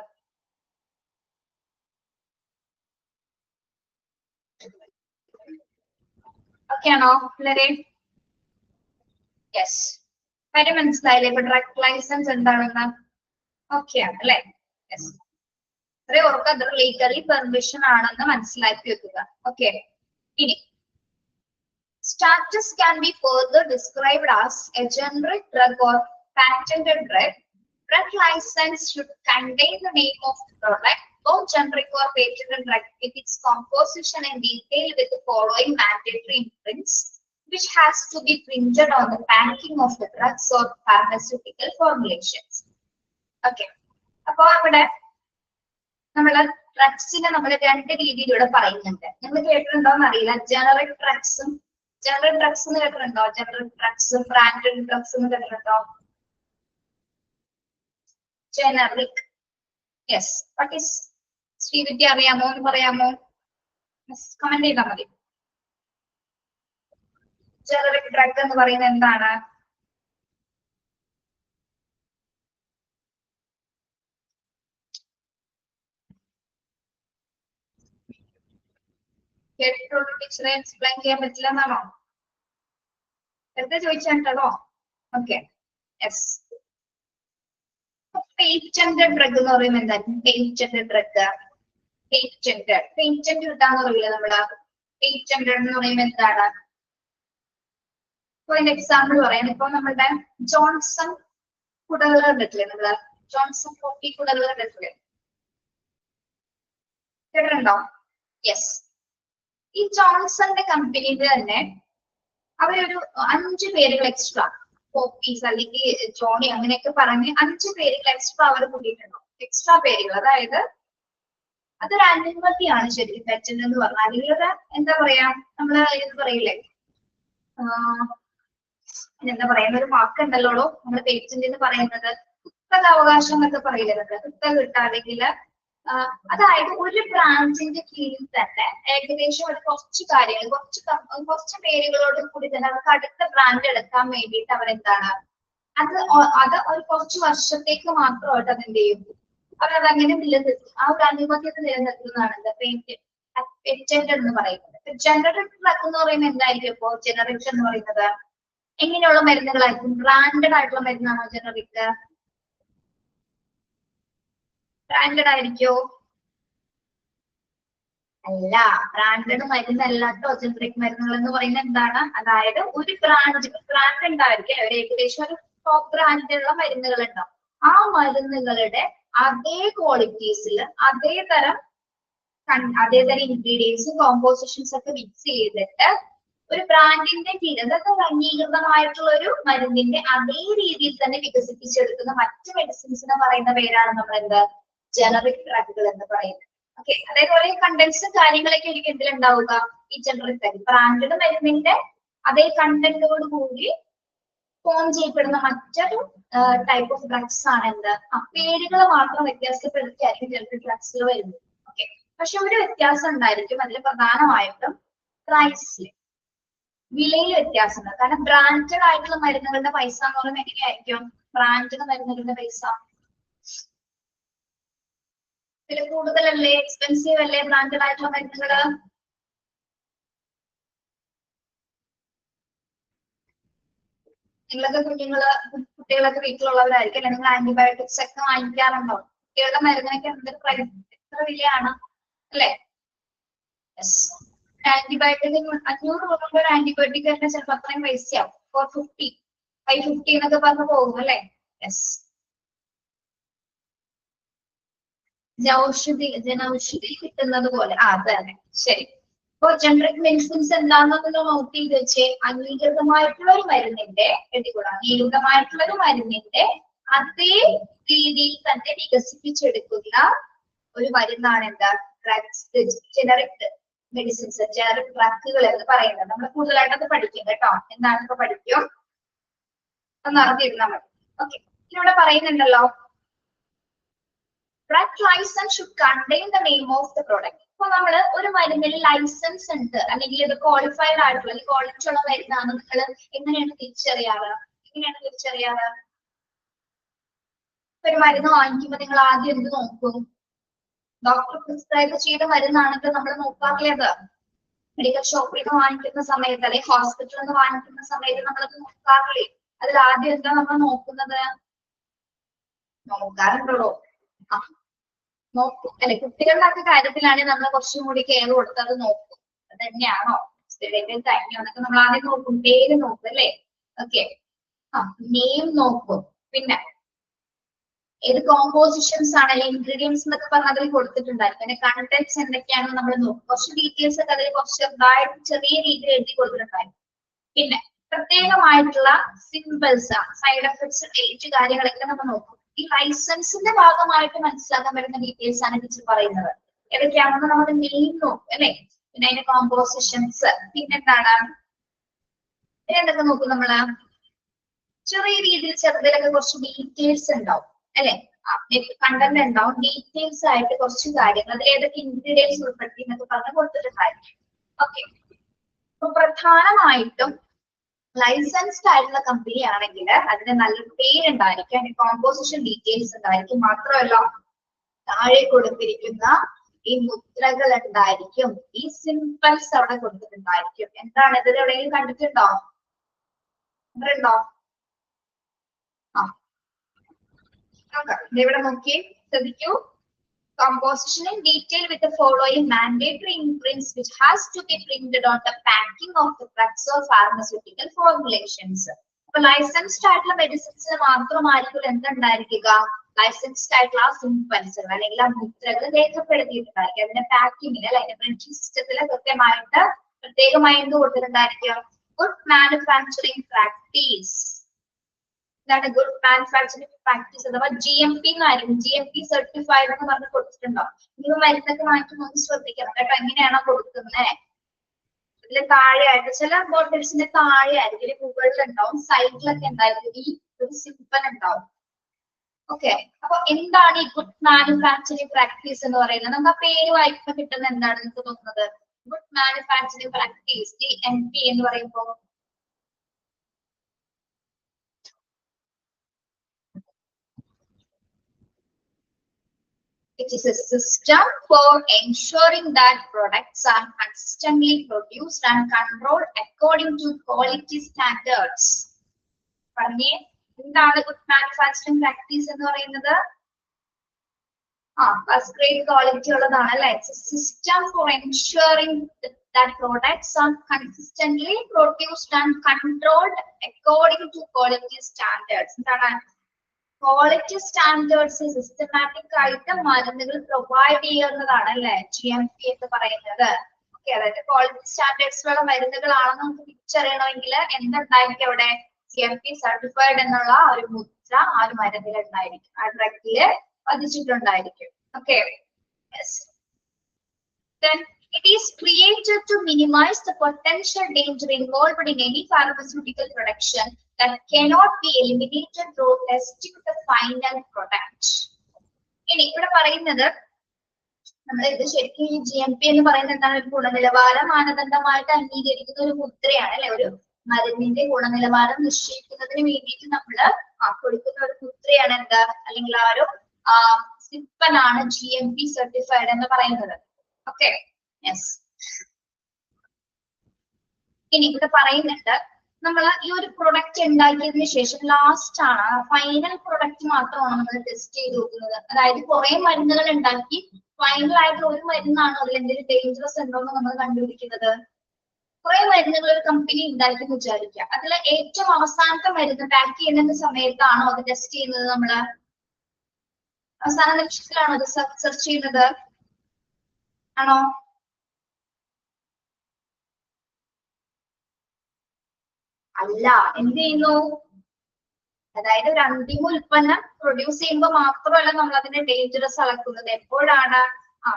ഓക്കെ ആണോ പിള്ളേരെ? യെസ്, കാര്യം മനസ്സിലായില്ലേ ഇപ്പൊ ഡ്രഗ് ലൈസൻസ് എന്താണെന്ന്? ഓക്കെ ആണ് അല്ലെ? യെസ്, അത്രേ ഓർക്കുക, അത് ലീഗലി പെർമിഷൻ ആണെന്ന് മനസ്സിലാക്കി വെക്കുക. ഓക്കെ, ഇനി status can be further described as a generic drug or patented drug. Drug license should contain the name of the product, both generic or patented drug, with its composition and detail with the following mandatory imprints, which has to be printed on the packing of the drugs or pharmaceutical formulations. Okay, അപ്പോൾ ഇവിടെ നമ്മള് ഡ്രഗ്സിനെ നമ്മൾ രണ്ട് രീതിയിലൂടെ പറയുന്നുണ്ട്. നിങ്ങൾ കേട്ടിട്ടുണ്ടോന്ന് അറിയില്ല. ജനറിക് ഡ്രഗ്സും, ജനറൽ ഡ്രഗ്സ് എന്ന് കേട്ടിട്ടുണ്ടോ? ജനറൽ ഡ്രഗ്സ്, ബ്രാൻഡഡ് ഡ്രഗ്സ് എന്ന് കേട്ടിട്ടുണ്ടോ? Generic, yes. What is Srividya, അറിയാമോ എന്ന് പറയാമോ? കമന്റ് ചെയ്താൽ മതി. ജനറിക് ഡ്രഗ് എന്ന് പറയുന്നത് എന്താണ്? കേട്ടിട്ടുള്ള ടീച്ചറെ എക്സ്പ്ലെയിൻ ചെയ്യാൻ പറ്റില്ല എന്നാണോ? വെറുതെ ചോദിച്ചാട്ടോ. Okay, yes. പേറ്റന്റഡ് ഡ്രഗ് എന്ന് പറയുമ്പോൾ എന്തായിരിക്കും? പേറ്റന്റഡ് ഡ്രഗ്, പേറ്റന്റ് കിട്ടാന്ന് പറയില്ല നമ്മള്. പേറ്റന്റഡ് എന്ന് പറയുമ്പോൾ എന്താണ്? ഇപ്പൊ അതിന്റെ എക്സാമ്പിൾ പറയാം. ഇപ്പൊ നമ്മളുടെ ജോൺസൺ കുടകൾ കണ്ടിട്ടില്ലേ? നമ്മള് ജോൺസൺ കോഫി കുടകൾ കണ്ടിട്ടില്ലേ? കേട്ടിട്ടുണ്ടോ? യെസ്. ഈ ജോൺസന്റെ കമ്പനിയിൽ തന്നെ അവരൊരു 5 പേരുകൾ എക്സ്ട്രാ, കോപ്പീസ് അല്ലെങ്കിൽ ജോണി അങ്ങനെയൊക്കെ പറഞ്ഞ് 5 പേരുകൾ എക്സ്ട്രാ അവർ കൂട്ടിയിട്ടുണ്ടോ? എക്സ്ട്രാ പേരുകൾ, അതായത് അതൊരു അനുമതിയാണ് ശരിക്കും പേറ്റന്റ് എന്ന് പറഞ്ഞാൽ. അല്ലെങ്കിൽ ഒരു എന്താ പറയാ, നമ്മള് ഇത് പറയില്ലേ, എന്താ പറയുന്ന ഒരു വാക്കുണ്ടല്ലോ നമ്മള് പേറ്റന്റ് എന്ന് പറയുന്നത്, കുത്തകാവകാശം എന്നൊക്കെ പറയില്ലേ, കുത്തക കിട്ടാണെങ്കിൽ അതായത് ഒരു ബ്രാഞ്ചിന്റെ കീഴിൽ തന്നെ ഏകദേശം ഒരു കുറച്ച് കാര്യങ്ങൾ, കുറച്ച് പേരുകളോട് കൂടി തന്നെ അവർക്ക് അടുത്ത ബ്രാൻഡ് എടുക്കാൻ വേണ്ടിയിട്ട് അവരെന്താണ് അത് ഒരു കുറച്ച് വർഷത്തേക്ക് മാത്രമായിട്ട് അതെന്ത് ചെയ്യും, അവരതങ്ങനെ നിലനിർത്തും. ആ ഒരു അനുമതിയൊക്കെ നിലനിർത്തുന്നതാണ് പേറ്റന്റ് എന്ന് പറയുന്നത്. ജനറിക് ഡ്രഗ് എന്ന് പറയുന്നത് എന്തായിരിക്കും? ഇപ്പോ ജനറിക് എന്ന് പറയുന്നത് എങ്ങനെയുള്ള മരുന്നുകളായിരിക്കും? ബ്രാൻഡഡ് ആയിട്ടുള്ള മരുന്നാണോ ജനറിക്? ബ്രാൻഡഡ് ആയിരിക്കോ? അല്ല, ബ്രാൻഡഡ് മരുന്നല്ലാട്ടോ ജനറിക് മരുന്നുകൾ എന്ന് പറയുന്നത് എന്താണ്? അതായത് ഒരു ബ്രാൻഡ് ഉണ്ടായിരിക്കും, ഒരു ഏകദേശം ഒരു ടോപ്പ് ബ്രാൻഡിലുള്ള മരുന്നുകൾ ഉണ്ടാവും. ആ മരുന്നുകളുടെ അതേ ക്വാളിറ്റീസിൽ അതേ തരം ഇൻഗ്രീഡിയൻസും കോമ്പോസിഷൻസ് ഒക്കെ മിക്സ് ചെയ്തിട്ട് ഒരു ബ്രാൻഡിന്റെ കീഴിൽ, അതൊക്കെ അംഗീകൃതമായിട്ടുള്ള ഒരു മരുന്നിന്റെ അതേ രീതിയിൽ തന്നെ വികസിപ്പിച്ചെടുക്കുന്ന മറ്റ് മെഡിസിൻസിനെ പറയുന്ന പേരാണ് നമ്മൾ എന്ത്? ജനറിക് ഡ്രഗുകൾ എന്ന് പറയുന്നത്. ഓക്കെ, അതായത് ഒരേ കണ്ടന്റ്സും കാര്യങ്ങളൊക്കെ എനിക്ക് എന്തിലുണ്ടാവുക? ഈ ജനറിക് ഡ്രഗ്. ബ്രാൻഡഡ് മരുന്നിന്റെ അതേ കണ്ടന്റോട് കൂടി ഫോം ചെയ്യപ്പെടുന്ന മറ്റൊരു ടൈപ്പ് ഓഫ് ഡ്രഗ്സ് ആണ് എന്ത്? പേരുകൾ മാത്രം വ്യത്യാസപ്പെടുത്തിയായിരിക്കും ജനറിക് ഡ്രഗ്സിൽ വരുന്നത്. ഓക്കെ, പക്ഷെ ഒരു വ്യത്യാസം ഉണ്ടായിരിക്കും, അതിൽ പ്രധാനമായിട്ടും പ്രൈസിൽ, വിലയിൽ വ്യത്യാസമുണ്ട്. കാരണം ബ്രാൻഡഡ് ആയിട്ടുള്ള മരുന്നുകളുടെ പൈസ എന്ന് പറയുന്നത് എങ്ങനെയായിരിക്കും? ബ്രാൻഡഡ് മരുന്നുകളുടെ പൈസ വില കൂടുതലല്ലേ, എക്സ്പെൻസീവ് അല്ലേ ബ്രാൻഡഡ് ആയിട്ടുള്ള മരുന്നുകള്? നിങ്ങളൊക്കെ കുട്ടികളൊക്കെ വീട്ടിലുള്ളവരായിരിക്കും അല്ലെ? നിങ്ങൾ ആന്റിബയോട്ടിക്സ് ഒക്കെ വാങ്ങിക്കാറുണ്ടോ? കുട്ടികളുടെ മരുന്നിനൊക്കെ എന്തൊരു പ്രൈസ്, എത്ര വിലയാണ് അല്ലെ? ആന്റിബയോട്ടിക് 500 രൂപ ഒരു ആന്റിബയോട്ടിക് തന്നെ ചിലപ്പോൾ അത്രയും പൈസയാവും. 450, 550 എന്നൊക്കെ പറഞ്ഞു പോകും അല്ലെ? യെസ്. ജനൌഷധി കിട്ടുന്നത് പോലെ. അതെ അതെ, ശരി. ഇപ്പൊ ജനറിക് മെഡിസിൻസ് എന്താണെന്ന് നോട്ട് ചെയ്ത് വെച്ച്, അംഗീകൃതമായിട്ടുള്ള ഒരു മരുന്നിന്റെ അംഗീകൃതമായിട്ടുള്ള ഒരു മരുന്നിന്റെ അതേ രീതിയിൽ തന്നെ വികസിപ്പിച്ചെടുക്കുന്ന ഒരു മരുന്നാണ് എന്താ? ഡ്രഗ്സ്, ജനറിക് മെഡിസിൻസ്, ജനറിക് ഡ്രഗുകൾ എന്ന് പറയുന്നത്. നമ്മൾ കൂടുതലായിട്ട് അത് പഠിക്കും കേട്ടോ. എന്താണ് ഇപ്പൊ പഠിക്കും, ഒന്ന് അറിഞ്ഞിരുന്നാൽ മതി. ഓക്കെ, ഇവിടെ പറയുന്നുണ്ടല്ലോ, drug license should contain the name of the product. ഇപ്പൊ നമ്മള് ഒരു മരുന്നിൽ ലൈസൻസ് ഉണ്ട് അല്ലെങ്കിൽ ഇത് ക്വാളിഫൈഡ് ആയിട്ടുള്ള അല്ലെങ്കിൽ ക്വാളിറ്റി ഉള്ള മരുന്നാണ് നിങ്ങൾ എങ്ങനെയാണ് തിരിച്ചറിയാറ്? ഒരു മരുന്ന് വാങ്ങിക്കുമ്പോൾ നിങ്ങൾ ആദ്യം എന്ത് നോക്കും? ഡോക്ടർ പ്രിസ്ക്രൈബ് ചെയ്ത മരുന്നാണെങ്കിൽ നമ്മൾ നോക്കാറില്ല. മെഡിക്കൽ ഷോപ്പിൽ നിന്ന് വാങ്ങിക്കുന്ന സമയത്ത് അല്ലെങ്കിൽ ഹോസ്പിറ്റലിൽ നിന്ന് വാങ്ങിക്കുന്ന സമയത്ത് നമ്മളത് നോക്കാറില്ലേ? അതിൽ ആദ്യം എന്താ നമ്മൾ നോക്കുന്നത്? നോക്കാറുണ്ടോ? നോക്കും അല്ലെ? കുട്ടികളുടെ ഒക്കെ കാര്യത്തിലാണെങ്കിൽ നമ്മൾ കുറച്ചും കൂടി കെയർ കൊടുത്ത് അത് നോക്കും. അത് തന്നെയാണോ കഴിഞ്ഞോ എന്നൊക്കെ നമ്മൾ ആദ്യം നോക്കും. പേര് നോക്കും അല്ലെ? ഓക്കെ, നെയിം നോക്കും. പിന്നെ ഏത് കോമ്പോസിഷൻസ് ആണ് അല്ലെങ്കിൽ ഇൻഗ്രീഡിയൻസ് എന്നൊക്കെ പറഞ്ഞാൽ അതിൽ കൊടുത്തിട്ടുണ്ടായിരിക്കും. അതിന്റെ കണ്ടന്റ്സ് എന്തൊക്കെയാണെന്ന് നമ്മൾ നോക്കും. കുറച്ച് ഡീറ്റെയിൽസ് ഒക്കെ അതിൽ കുറച്ച് ചെറിയ രീതിയിൽ എഴുതി കൊടുത്തിട്ടുണ്ടായിരിക്കും. പിന്നെ പ്രത്യേകമായിട്ടുള്ള സിമ്പിൾസ്, സൈഡ് എഫക്ട്സ്, ഡേറ്റ് കാര്യങ്ങളൊക്കെ നമ്മൾ നോക്കും. ഈ ലൈസൻസിന്റെ ഭാഗമായിട്ട് മനസ്സിലാക്കാൻ പറ്റുന്ന ഡീറ്റെയിൽസ് ആണ് ടീച്ചർ പറയുന്നത്. ഏതൊക്കെയാണെന്ന് നമ്മൾ നെയിം നോക്കും അല്ലെ? പിന്നെ അതിന്റെ കോമ്പോസിഷൻസ്, പിന്നെന്താണ് എന്തൊക്കെ നോക്കും നമ്മള്? ചെറിയ രീതിയിൽ ചെറുതിലൊക്കെ കുറച്ച് ഡീറ്റെയിൽസ് ഉണ്ടാവും അല്ലെ? കണ്ടന്റ് ഉണ്ടാവും, ഡീറ്റെയിൽസ് ആയിട്ട് കുറച്ച് കാര്യങ്ങൾ, അതിൽ ഏതൊക്കെ ഇൻഗ്രീഡിയൻസ് ഉൾപ്പെടുത്തി എന്നൊക്കെ പറഞ്ഞ് കൊടുത്തിട്ടുണ്ടായിരിക്കും. ഓക്കെ, അപ്പൊ പ്രധാനമായിട്ടും ലൈസൻസ്ഡ് ആയിട്ടുള്ള കമ്പനി ആണെങ്കിൽ അതിന് നല്ലൊരു പേരുണ്ടായിരിക്കും, അതിന്റെ കോമ്പോസിഷൻ ഡീറ്റെയിൽസ് ഉണ്ടായിരിക്കും. മാത്രമല്ല താഴെ കൊടുത്തിരിക്കുന്ന ഈ മുദ്രകൾ ഉണ്ടായിരിക്കും, ഈ സിമ്പിൾസ് അവിടെ കൊടുത്തിട്ടുണ്ടായിരിക്കും. എന്താണ് ഇത്? എവിടെയെങ്കിലും കണ്ടിട്ടുണ്ടോ? ഉണ്ടോ? ഇവിടെ നോക്കി ശ്രദ്ധിക്കൂ. Composition in detail with the following mandatory imprints which has to be printed on the packing of the drugs or pharmaceutical formulations. അപ്പൊ ലൈസൻസ്ഡ് ആയിട്ടുള്ള മെഡിസിൻസിന് മാത്രമായിരിക്കും എന്തുണ്ടായിരിക്കുക? ലൈസൻസ്ഡ് ആയിട്ടുള്ള സിംപൽസ് അല്ലെങ്കിൽ ആ മുദ്രകൾ രേഖപ്പെടുത്തിയിട്ടുണ്ടായിരിക്കും. അതിന്റെ പാക്കിങ്ങിൽ അല്ലെ അതിന്റെ പ്രിന്റിംഗ് സിസ്റ്റത്തിൽ കൃത്യമായിട്ട് പ്രത്യേകമായി എന്ത് കൊടുത്തിട്ടുണ്ടായിരിക്കും? Good manufacturing practice. ഇതാണ് ഗുഡ് മാനുഫാക്ചറിംഗ് പ്രാക്ടീസ് അഥവാ GMP എന്നായിരിക്കും. GMP സർട്ടിഫൈഡ് എന്ന് പറഞ്ഞ് കൊടുത്തിട്ടുണ്ടോ? നിങ്ങൾ മരുന്നൊക്കെ വാങ്ങിക്കുമ്പോൾ ഒന്ന് ശ്രദ്ധിക്കണം കേട്ടോ, എങ്ങനെയാണോ കൊടുക്കുന്നത്. ഇതിൽ താഴെയായിട്ട് ചില ബോട്ടിൽസിന്റെ താഴെയായിരിക്കും, മുകളിൽ ഉണ്ടാവും, സൈഡിലൊക്കെ ഉണ്ടായിരിക്കും ഈ ഒരു സിമ്പൽ ഉണ്ടാവും. ഓക്കെ, അപ്പൊ എന്താണ് ഈ ഗുഡ് മാനുഫാക്ചറിംഗ് പ്രാക്ടീസ് എന്ന് പറയുന്നത്? നമുക്ക് ആ പേര് വായിക്കുമ്പോൾ കിട്ടുന്ന എന്താണ് നിങ്ങൾക്ക് തോന്നുന്നത്? ഗുഡ് മാനുഫാക്ചറിംഗ് പ്രാക്ടീസ്, GMP എന്ന് പറയുമ്പോൾ it is a system for ensuring that products are consistently produced and controlled according to quality standards. പറഞ്ഞേ, എന്താണ് ഗുഡ് മാനുഫാക്ചറിംഗ് പ്രാക്ടീസ് എന്ന് പറയുന്നത്? ഫസ്റ്റ് ഗ്രേഡ് ക്വാളിറ്റി ഉള്ളതാണ് അല്ലെ. System for ensuring that products are consistently produced and controlled according to quality standards. എന്താണ് ക്വാളിറ്റി സ്റ്റാൻഡേർഡ്സ് സിസ്റ്റമാറ്റിക് ആയിട്ട് മരുന്നുകൾ പ്രൊവൈഡ് ചെയ്യുന്നതാണ് അല്ലെ GMP എന്ന് പറയുന്നത്. ഓക്കെ, അതായത് ക്വാളിറ്റി സ്റ്റാൻഡേർഡ്സിലുള്ള മരുന്നുകളാണെന്ന് നമുക്ക് തിരിച്ചറിയണമെങ്കിൽ എന്തുണ്ടായിരിക്കും അവിടെ GMP സർട്ടിഫൈഡ് എന്നുള്ള ഒരു മുദ്ര ആ ഒരു മരുന്നിൽ ഉണ്ടായിരിക്കും, ആ ഡ്രഗില് പതിച്ചിട്ടുണ്ടായിരിക്കും. Okay, then it is created to minimize the potential danger involved in any pharmaceutical production that cannot be eliminated through testing the final product. ഇനി ഇവിടെ പറയുന്നത് നമ്മൾ ഇത് ശരിക്കും ഈ GMP എന്ന് പറയുന്നത് എന്താണ്, ഒരു ഗുണനിലവാര മാനദണ്ഡമായിട്ട് അംഗീകരിക്കുന്ന ഒരു മുദ്രയാണ് അല്ലെ. ഒരു മരുന്നിന്റെ ഗുണനിലവാരം നിശ്ചയിക്കുന്നതിന് വേണ്ടിയിട്ട് നമ്മൾ കൊടുക്കുന്ന ഒരു മുദ്രയാണ് എന്താ, അല്ലെങ്കിൽ ആ ഒരു സിപ്പനാണ് GMP സർട്ടിഫൈഡ് എന്ന് പറയുന്നത്. Okay, yes. ഇനി ഇവിടെ പറയുന്നുണ്ട് നമ്മൾ ഈ ഒരു പ്രൊഡക്റ്റ് ഉണ്ടാക്കിയതിന് ശേഷം ലാസ്റ്റ് ആണ് ഫൈനൽ പ്രൊഡക്റ്റ് മാത്രമാണ് നമ്മൾ ടെസ്റ്റ് ചെയ്ത് നോക്കുന്നത്. അതായത് കുറെ മരുന്നുകൾ ഉണ്ടാക്കി ഫൈനൽ ആയിട്ട് ഒരു മരുന്നാണോ അതിൽ എന്തെങ്കിലും ഡേഞ്ചറസ് ഉണ്ടോ എന്ന് നമ്മൾ കണ്ടുപിടിക്കുന്നത്. കുറെ മരുന്നുകൾ ഒരു കമ്പനി ഉണ്ടാക്കി എന്ന് വിചാരിക്കുക, അതിൽ ഏറ്റവും അവസാനത്തെ മരുന്ന് പാക്ക് ചെയ്യുന്ന സമയത്താണോ അത് ടെസ്റ്റ് ചെയ്യുന്നത്, നമ്മള് അവസാന നിമിഷത്തിലാണോ അത് സെർച്ച് ചെയ്യുന്നത്, ആണോ? അല്ല, എന്ത് ചെയ്യുന്നു, അതായത് ഒരു അന്തിമ ഉൽപ്പന്നം പ്രൊഡ്യൂസ് ചെയ്യുമ്പോൾ മാത്രമല്ല നമ്മൾ അതിന്റെ ഡേഞ്ചറസ് അളക്കുന്നത്. എപ്പോഴാണ്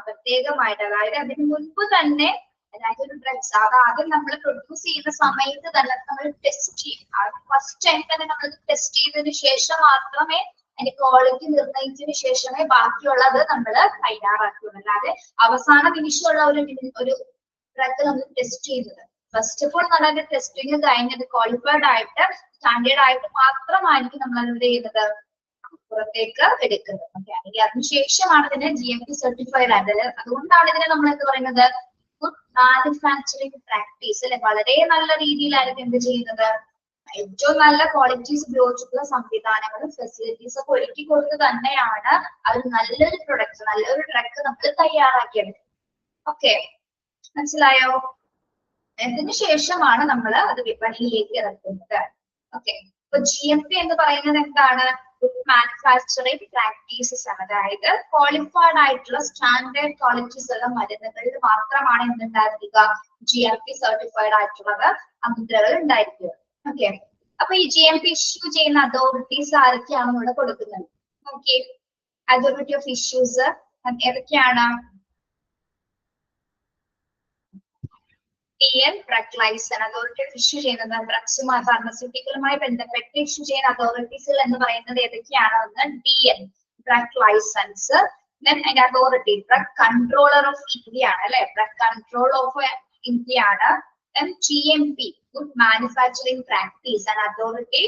പ്രത്യേകമായിട്ട്, അതായത് അതിന് മുൻപ് തന്നെ, അതായത് ഒരു ഡ്രഗ്സ് അത് ആദ്യം നമ്മൾ പ്രൊഡ്യൂസ് ചെയ്യുന്ന സമയത്ത് തന്നെ നമ്മൾ ടെസ്റ്റ് ചെയ്യും. ഫസ്റ്റ് ടൈം തന്നെ നമ്മൾ ടെസ്റ്റ് ചെയ്തതിനു ശേഷം മാത്രമേ അതിന്റെ ക്വാളിറ്റി നിർണ്ണയിച്ചതിന് ശേഷമേ ബാക്കിയുള്ളത് നമ്മൾ തയ്യാറാക്കുള്ളൂ. അല്ലാതെ അവസാന നിമിഷമുള്ള ഒരു ഡ്രഗ് നമ്മൾ ടെസ്റ്റ് ചെയ്യുന്നത്. ഫസ്റ്റ് ഓഫ് ഓൾ നമ്മുടെ ടെസ്റ്റിംഗ് കഴിഞ്ഞത് ക്വാളിഫൈഡ് ആയിട്ട് സ്റ്റാൻഡേർഡ് ആയിട്ട് മാത്രമായിരിക്കും നമ്മൾ എന്ത് ചെയ്യുന്നത്, പുറത്തേക്ക് എടുക്കുന്നത്. ഓക്കെ, അല്ലെങ്കിൽ അതിനുശേഷമാണ് ഇതിന് GMP സർട്ടിഫൈഡ് ആയത്. അതുകൊണ്ടാണ് ഇതിനെ നമ്മൾ എന്ത് പറയുന്നത്, ഗുഡ് മാനുഫാക്ചറിങ് പ്രാക്ടീസ് അല്ലെ. വളരെ നല്ല രീതിയിലായിരിക്കും എന്ത് ചെയ്യുന്നത്, ഏറ്റവും നല്ല ക്വാളിറ്റീസ് ഉപയോഗിച്ചിട്ടുള്ള സംവിധാനങ്ങളും ഫെസിലിറ്റീസ് ഒക്കെ ഒരുക്കി കൊടുത്ത് തന്നെയാണ് അവർ നല്ലൊരു പ്രൊഡക്റ്റ്, നല്ലൊരു ഡ്രഗ് നമ്മൾ തയ്യാറാക്കിയത്. ഓക്കെ, മനസ്സിലായോ? അതിനു ശേഷമാണ് നമ്മൾ അത് വിപണിയിലേക്ക് ഇറക്കുന്നത്. ഓക്കെ, അപ്പൊ GMP എന്ന് പറയുന്നത് എന്താണ്, ഗുഡ് മാനുഫാക്ചറിംഗ് പ്രാക്ടീസസ് ആണ്. അതായത് ക്വാളിഫൈഡ് ആയിട്ടുള്ള സ്റ്റാൻഡേർഡ് ക്വാളിറ്റീസ് ഉള്ള മരുന്നുകളിൽ മാത്രമാണ് എന്തുണ്ടായിരിക്കുക, GMP സർട്ടിഫൈഡ് ആയിട്ടുള്ളത് മുദ്രകൾ ഉണ്ടായിരിക്കുക. ഓക്കെ, അപ്പൊ ഈ GMP ഇഷ്യൂ ചെയ്യുന്ന അതോറിറ്റീസ് ആരൊക്കെയാണ് ഇവിടെ കൊടുക്കുന്നത്? ഓക്കെ, അതോറിറ്റി ഓഫ് ഇഷ്യൂസ് ഏതൊക്കെയാണ്? Drug licence authority of issue ചെയ്യുന്നത്, ഡ്രഗ്സുമായി ഫാർമസ്യൂട്ടിക്കലുമായി ബന്ധപ്പെട്ട് ഇഷ്യൂ ചെയ്യുന്ന അതോറിറ്റീസുകൾ എന്ന് പറയുന്നത് ഏതൊക്കെയാണ്? ഒന്ന് DL ഡ്രഗ് ലൈസൻസ്, അതിന്റെ authority drug controller of India ആണ് അല്ലെ, ഡ്രഗ് കൺട്രോൾ ഓഫ് ഇന്ത്യ ആണ്. GMP good manufacturing practice and authority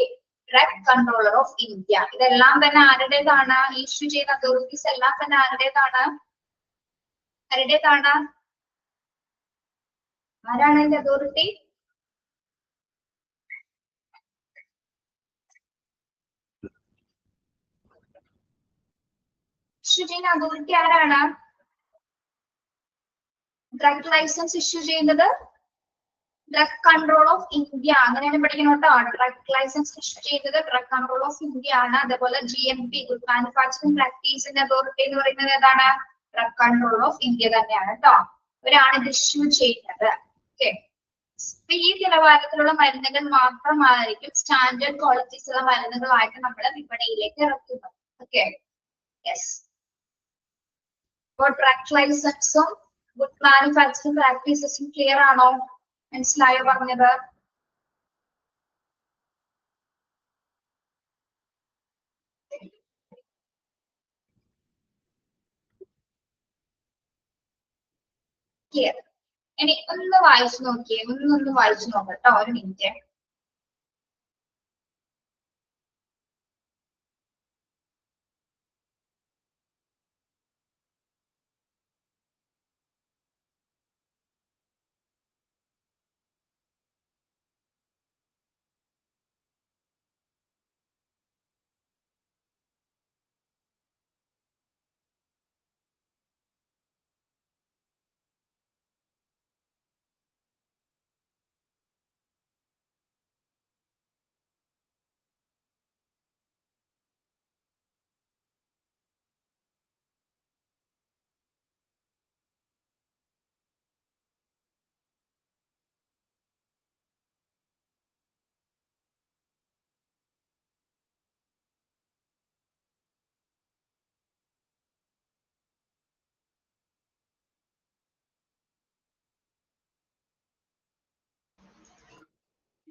drug controller of India. ഇതെല്ലാം തന്നെ ആരുടേതാണ്? ഇഷ്യൂ ചെയ്യുന്ന അതോറിറ്റീസ് എല്ലാം തന്നെ ആരുടേതാണ്? ആരാണ് അതിന്റെ അതോറിറ്റി? ഇഷ്യൂ ചെയ്യുന്ന അതോറിറ്റി ആരാണ്? ഡ്രഗ് ലൈസൻസ് ഇഷ്യൂ ചെയ്യുന്നത് ഡ്രഗ് കൺട്രോൾ ഓഫ് ഇന്ത്യ, അങ്ങനെയാണ് പഠിക്കണം കേട്ടോ. ഡ്രഗ് ലൈസൻസ് ഇഷ്യൂ ചെയ്യുന്നത് ഡ്രഗ് കൺട്രോൾ ഓഫ് ഇന്ത്യ ആണ്. അതേപോലെ GMP ഗുഡ് മാനുഫാക്ചറിംഗ് പ്രാക്ടീസിന്റെ അതോറിറ്റി എന്ന് പറയുന്നത് ഏതാണ്? ഡ്രഗ് കൺട്രോൾ ഓഫ് ഇന്ത്യ തന്നെയാണ് കേട്ടോ. ഇവരാണ് ഇത് ഇഷ്യൂ ചെയ്യുന്നത്. ഓക്കെ, ഈ നിലവാരത്തിലുള്ള മരുന്നുകൾ മാത്രമായിരിക്കും സ്റ്റാൻഡേർഡ് ക്വാളിറ്റീസ് ഉള്ള മരുന്നുകളായിട്ട് നമ്മൾ വിപണിയിലേക്ക് ഇറക്കുന്നത്. Okay, yes. അപ്പോൾ ഡ്രഗ് ലൈസൻസും ഗുഡ് മാനുഫാക്ചറിംഗ് പ്രാക്ടീസസും ക്ലിയർ ആണോ? മനസ്സിലായോ പറഞ്ഞത്? ക്ലിയർ. ഇനി ഒന്ന് വായിച്ചു നോക്കിയേ, ഒന്ന് വായിച്ചു നോക്കട്ടോ, ഒരു മിനിറ്റ്.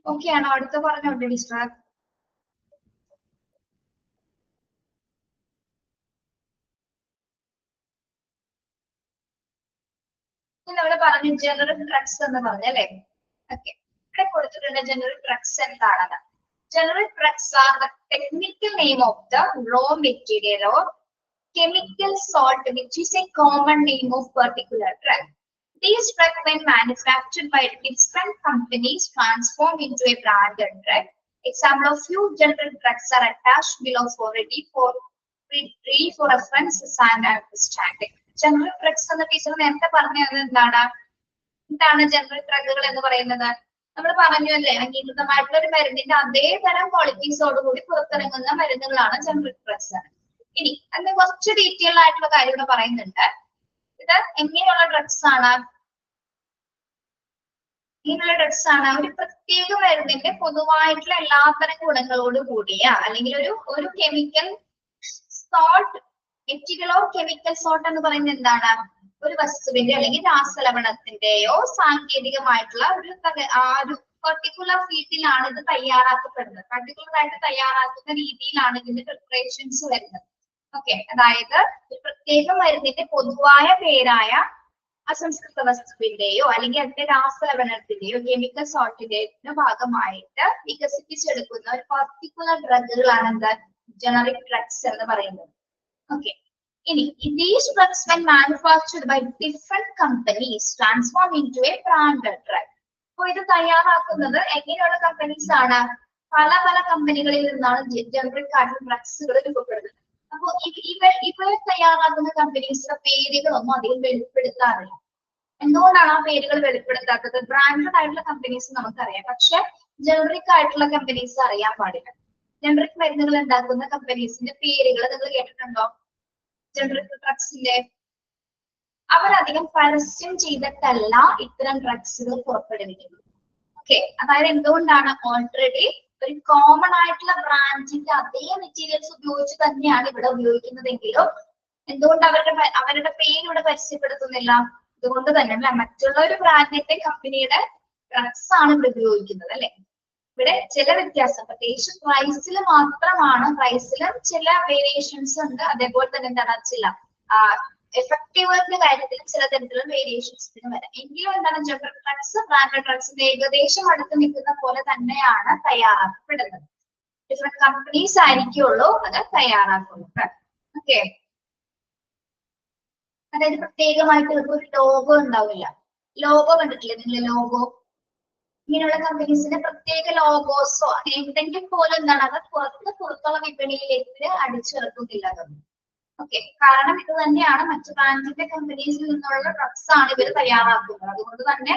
ഓക്കെ ആണോ? അടുത്ത പറഞ്ഞോട്ടെ ടീച്ചർ. നമ്മൾ പറഞ്ഞു ജനറിക് ഡ്രഗ്സ് എന്ന് പറഞ്ഞല്ലേ. ഓക്കെ, ഇവിടെ കൊടുത്തിട്ടുണ്ട് ജനറിക് ഡ്രഗ്സ് എന്താണെന്ന്. Generic drugs are the technical name of the raw material or chemical salt which is a common name of particular drug. These drugs, when manufactured by different companies, transform into a branded drug. Example of few generic drugs are attached below for reference and understanding. Generic drugs എന്ന ടീച്ചർ നേരത്തെ പറഞ്ഞത് എന്താണ്? ജനറിക് ഡ്രഗുകൾ എന്ന് പറയുന്നത്? നമ്മൾ പറഞ്ഞു അല്ലേ, അംഗീകൃതമായിട്ടുള്ള ഒരു മരുന്നിന്റെ അതേ തരം ക്വാളിറ്റീസോടുകൂടി പുറത്തിറങ്ങുന്ന മരുന്നുകളാണ് ജനറിക് ഡ്രഗ്സ്. ഇനി അതിന്റെ കുറച്ച് ഡീറ്റെയിൽ ആയിട്ടുള്ള കാര്യം ഇവിടെ പറയുന്നുണ്ട്. ഇത് എങ്ങനെയുള്ള ഡ്രഗ്സ് ആണ്? ഇങ്ങനെയുള്ള ഡ്രഗ്സ് ആണ് ഒരു പ്രത്യേക മരുന്നിന്റെ പൊതുവായിട്ടുള്ള എല്ലാത്തരം ഗുണങ്ങളോട് കൂടിയ അല്ലെങ്കിൽ ഒരു കെമിക്കൽ സോൾട്ട്, എറ്റികളോ കെമിക്കൽ സോൾട്ട് എന്ന് പറയുന്നത് എന്താണ്? ഒരു വസ്തുവിന്റെ അല്ലെങ്കിൽ രാസലവണത്തിന്റെയോ സാങ്കേതികമായിട്ടുള്ള ഒരു പർട്ടിക്കുലർ ഫീൽഡിലാണ് ഇത് തയ്യാറാക്കപ്പെടുന്നത്. പർട്ടിക്കുലർ ആയിട്ട് തയ്യാറാക്കുന്ന രീതിയിലാണ് ഇതിന്റെ പ്രിപ്പറേഷൻസ് വരുന്നത്. ഓക്കെ, അതായത് ഒരു പ്രത്യേക മരുന്നിന്റെ പൊതുവായ പേരായ അസംസ്കൃത വസ്തുവിന്റെയോ അല്ലെങ്കിൽ അതിന്റെ രാസലവണത്തിന്റെയോ കെമിക്കൽ സോൾട്ടിന്റെയോ ഭാഗമായിട്ട് വികസിപ്പിച്ചെടുക്കുന്ന ഒരു പർട്ടിക്കുലർ ഡ്രഗുകളാണ് എന്താ ജനറിക് ഡ്രഗ്സ് എന്ന് പറയുന്നത്. ഓക്കെ, ഇനി these drugs when manufactured by different companies transform into a branded drug. അപ്പോൾ ഇത് തയ്യാറാക്കുന്നത് എങ്ങനെയുള്ള കമ്പനീസ് ആണ്? പല പല കമ്പനികളിൽ നിന്നാണ് ജനറിക് ആയിട്ടുള്ള ഡ്രഗ്സുകൾ രൂപപ്പെടുന്നത്. അപ്പോൾ ഇവ തയ്യാറാക്കുന്ന കമ്പനീസിന്റെ പേരുകളൊന്നും അധികം വെളിപ്പെടുത്താറില്ല. എന്തുകൊണ്ടാണ് ആ പേരുകൾ വെളിപ്പെടുത്താത്തത്? ബ്രാൻഡഡ് ആയിട്ടുള്ള കമ്പനീസ് നമുക്കറിയാം, പക്ഷെ ജനറിക് ആയിട്ടുള്ള കമ്പനീസ് അറിയാൻ പാടില്ല. ജനറിക് മരുന്നുകൾ ഉണ്ടാക്കുന്ന കമ്പനീസിന്റെ പേരുകൾ നിങ്ങൾ കേട്ടിട്ടുണ്ടോ? ജനറിക് ഡ്രഗ്സിന്റെ അവരധികം പരസ്യം ചെയ്തിട്ടല്ല ഇത്തരം ഡ്രഗ്സുകൾ പുറപ്പെടുവിക്കുന്നത്. ഓക്കെ, അതായത് എന്തുകൊണ്ടാണ്? ഓൾറെഡി ഒരു കോമൺ ആയിട്ടുള്ള ബ്രാൻഡിന്റെ അതേ മെറ്റീരിയൽസ് ഉപയോഗിച്ച് തന്നെയാണ് ഇവിടെ ഉപയോഗിക്കുന്നതെങ്കിലും എന്തുകൊണ്ട് അവരുടെ പേര് ഇവിടെ പരസ്യപ്പെടുത്തുന്നില്ല? അതുകൊണ്ട് തന്നെ അല്ല, മറ്റുള്ള ഒരു ബ്രാൻഡിന്റെ കമ്പനിയുടെ ഡ്രഗ്സ് ആണ് ഇവിടെ ഉപയോഗിക്കുന്നത് അല്ലെ. ഇവിടെ ചില വ്യത്യാസം, പ്രത്യേകിച്ച് പ്രൈസിൽ മാത്രമാണ്. പ്രൈസിലും ചില വേരിയേഷൻസ് ഉണ്ട്. അതേപോലെ തന്നെ എന്താണ് ചില എഫക്റ്റീവിന്റെ കാര്യത്തിൽ ചില തരത്തിലുള്ള വേരിയേഷൻസ് വരാം. എങ്കിലും എന്താണ് ജനറിക് ഡ്രഗ്സ് ബ്രാൻഡഡ് ഡ്രഗ്സിന്റെ ഏകദേശം അടുത്ത് നിൽക്കുന്ന പോലെ തന്നെയാണ് തയ്യാറാക്കപ്പെടുന്നത്. ഡിഫറെന്റ് കമ്പനീസ് ആയിരിക്കുള്ളൂ അത് തയ്യാറാക്കുന്നത്. ഓക്കെ, അതായത് പ്രത്യേകമായിട്ട് ഒരു ലോഗോ ഉണ്ടാവില്ല. ലോഗോ കണ്ടിട്ടില്ലേ നിങ്ങൾ? ലോഗോ ഇങ്ങനെയുള്ള കമ്പനീസിന്റെ പ്രത്യേക ലോഗോസോ എന്തെങ്കിലും പോലെ എന്താണ് അത് പുറത്തുള്ള വിപണിയിലേക്ക് അടിച്ചിറക്കുന്നില്ല. ഓക്കെ, കാരണം ഇത് തന്നെയാണ് മറ്റു ബ്രാൻഡിന്റെ കമ്പനീസിൽ നിന്നുള്ള ഡ്രഗ്സ് ആണ് ഇവർ തയ്യാറാക്കുന്നത്. അതുകൊണ്ട് തന്നെ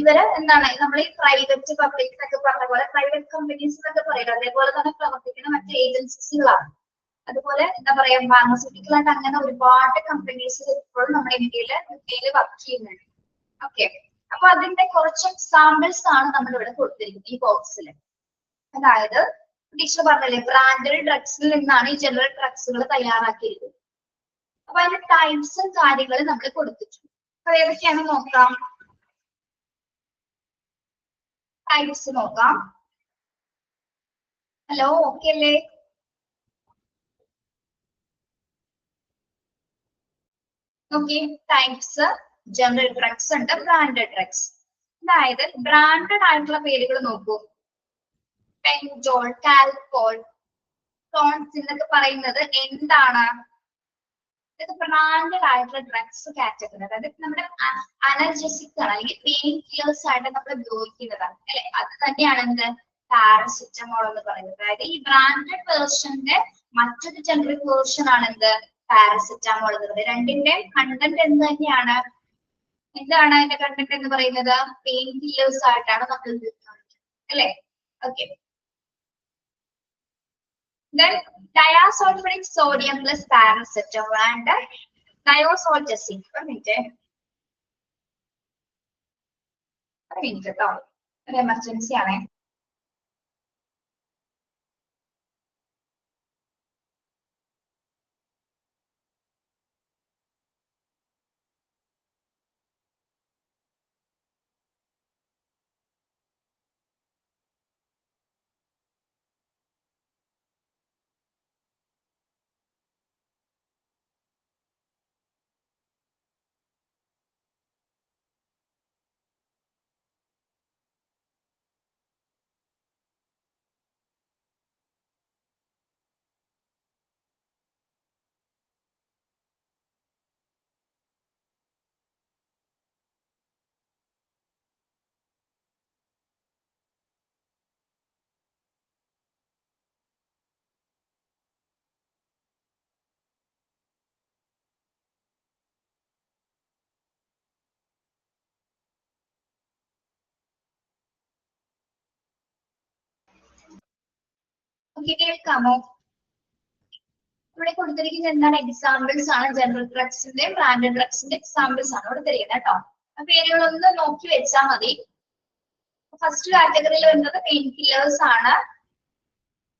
ഇവര് എന്താണ് നമ്മൾ ഈ പ്രൈവറ്റ് പബ്ലിക് എന്നൊക്കെ പറഞ്ഞ പോലെ പ്രൈവറ്റ് കമ്പനീസ് എന്നൊക്കെ പറയുന്നത് അതേപോലെ തന്നെ പ്രവർത്തിക്കുന്ന മറ്റ് ഏജൻസീസുകളാണ്. അതുപോലെ എന്താ പറയാ, ഫാർമസ്യൂട്ടിക്കൽ ആയിട്ട് അങ്ങനെ ഒരുപാട് കമ്പനീസ് ഇപ്പോഴും നമ്മുടെ ഇന്ത്യയിൽ വർക്ക് ചെയ്യുന്നുണ്ട്. ഓക്കെ, അപ്പൊ അതിന്റെ കുറച്ച് എക്സാമ്പിൾസ് ആണ് നമ്മൾ ഇവിടെ കൊടുത്തിരിക്കുന്നത് ഈ ബോക്സിൽ. അതായത് ടീച്ചർ പറഞ്ഞല്ലേ, ബ്രാൻഡഡ് ഡ്രഗ്സിൽ നിന്നാണ് ഈ ജനറിക് ഡ്രഗ്സുകൾ തയ്യാറാക്കിയിരിക്കുന്നത്. അപ്പൊ അതിന്റെ ടൈപ്സും കാര്യങ്ങളും നമ്മൾ കൊടുത്തിട്ടുണ്ട്. അപ്പൊ ഏതൊക്കെയാണ് നോക്കാം. ടൈപ്സ് നോക്കാം. ഹലോ, ഓക്കെ അല്ലേ? ഓക്കെ, ടൈപ്സ് ജനറിക് ഡ്രഗ്സ് ഉണ്ട്, ബ്രാൻഡഡ് ഡ്രഗ്സ്. അതായത് ബ്രാൻഡഡ് ആയിട്ടുള്ള പേരുകൾ നോക്കൂ. പെൻജോൾ, കാൽപോൾ, ടോൺസ് എന്നൊക്കെ പറയുന്നത് എന്താണ്? ഇത് ബ്രാൻഡഡ് ആയിട്ടുള്ള ഡ്രഗ്സ് കാറ്റഗറി. അതായത് നമ്മുടെ അനർജസിക് ആണ് അല്ലെങ്കിൽ പെയിൻ കില്ലേഴ്സ് ആയിട്ട് നമ്മൾ ഉപയോഗിക്കുന്നതാണ് അല്ലെ. അത് തന്നെയാണ് എന്ത് പാരസിറ്റമോൾ എന്ന് പറയുന്നത്. അതായത് ഈ ബ്രാൻഡഡ് വേർഷന്റെ മറ്റൊരു ജനറിക് വേർഷൻ ആണ് എന്ത് പാരസിറ്റമോൾ എന്ന് പറയുന്നത്. രണ്ടിന്റെ കണ്ടന്റ് എന്ത് തന്നെയാണ്? എന്താണ് അതിന്റെ കണ്ടന്റ് എന്ന് പറയുന്നത്? പെയിൻ കില്ലേഴ്സ് ആയിട്ടാണ് നമ്മൾ ഉപയോഗിക്കുന്നത് അല്ലെ. Okay, then diasulfuric sodium plus paracetamol and diazoxazine. ഒരു മിനിറ്റ് കേട്ടോ, ഒരു എമർജൻസി ആണേ. ഓക്കെ, കേൾക്കാമോ? ഇവിടെ കൊടുത്തിരിക്കുന്ന എന്താണ്? എക്സാമ്പിൾസ് ആണ്. ജനറൽ ഡ്രഗ്സിന്റെ ബ്രാൻഡഡ് ഡ്രഗ്സിന്റെ എക്സാമ്പിൾസ് ആണ് കൊടുത്തിരിക്കുന്നത് കേട്ടോ. ആ പേരുകളൊന്ന് നോക്കി വെച്ചാൽ മതി. ഫസ്റ്റ് കാറ്റഗറിയിൽ വരുന്നത് പെയിൻ കില്ലേഴ്സ് ആണ്.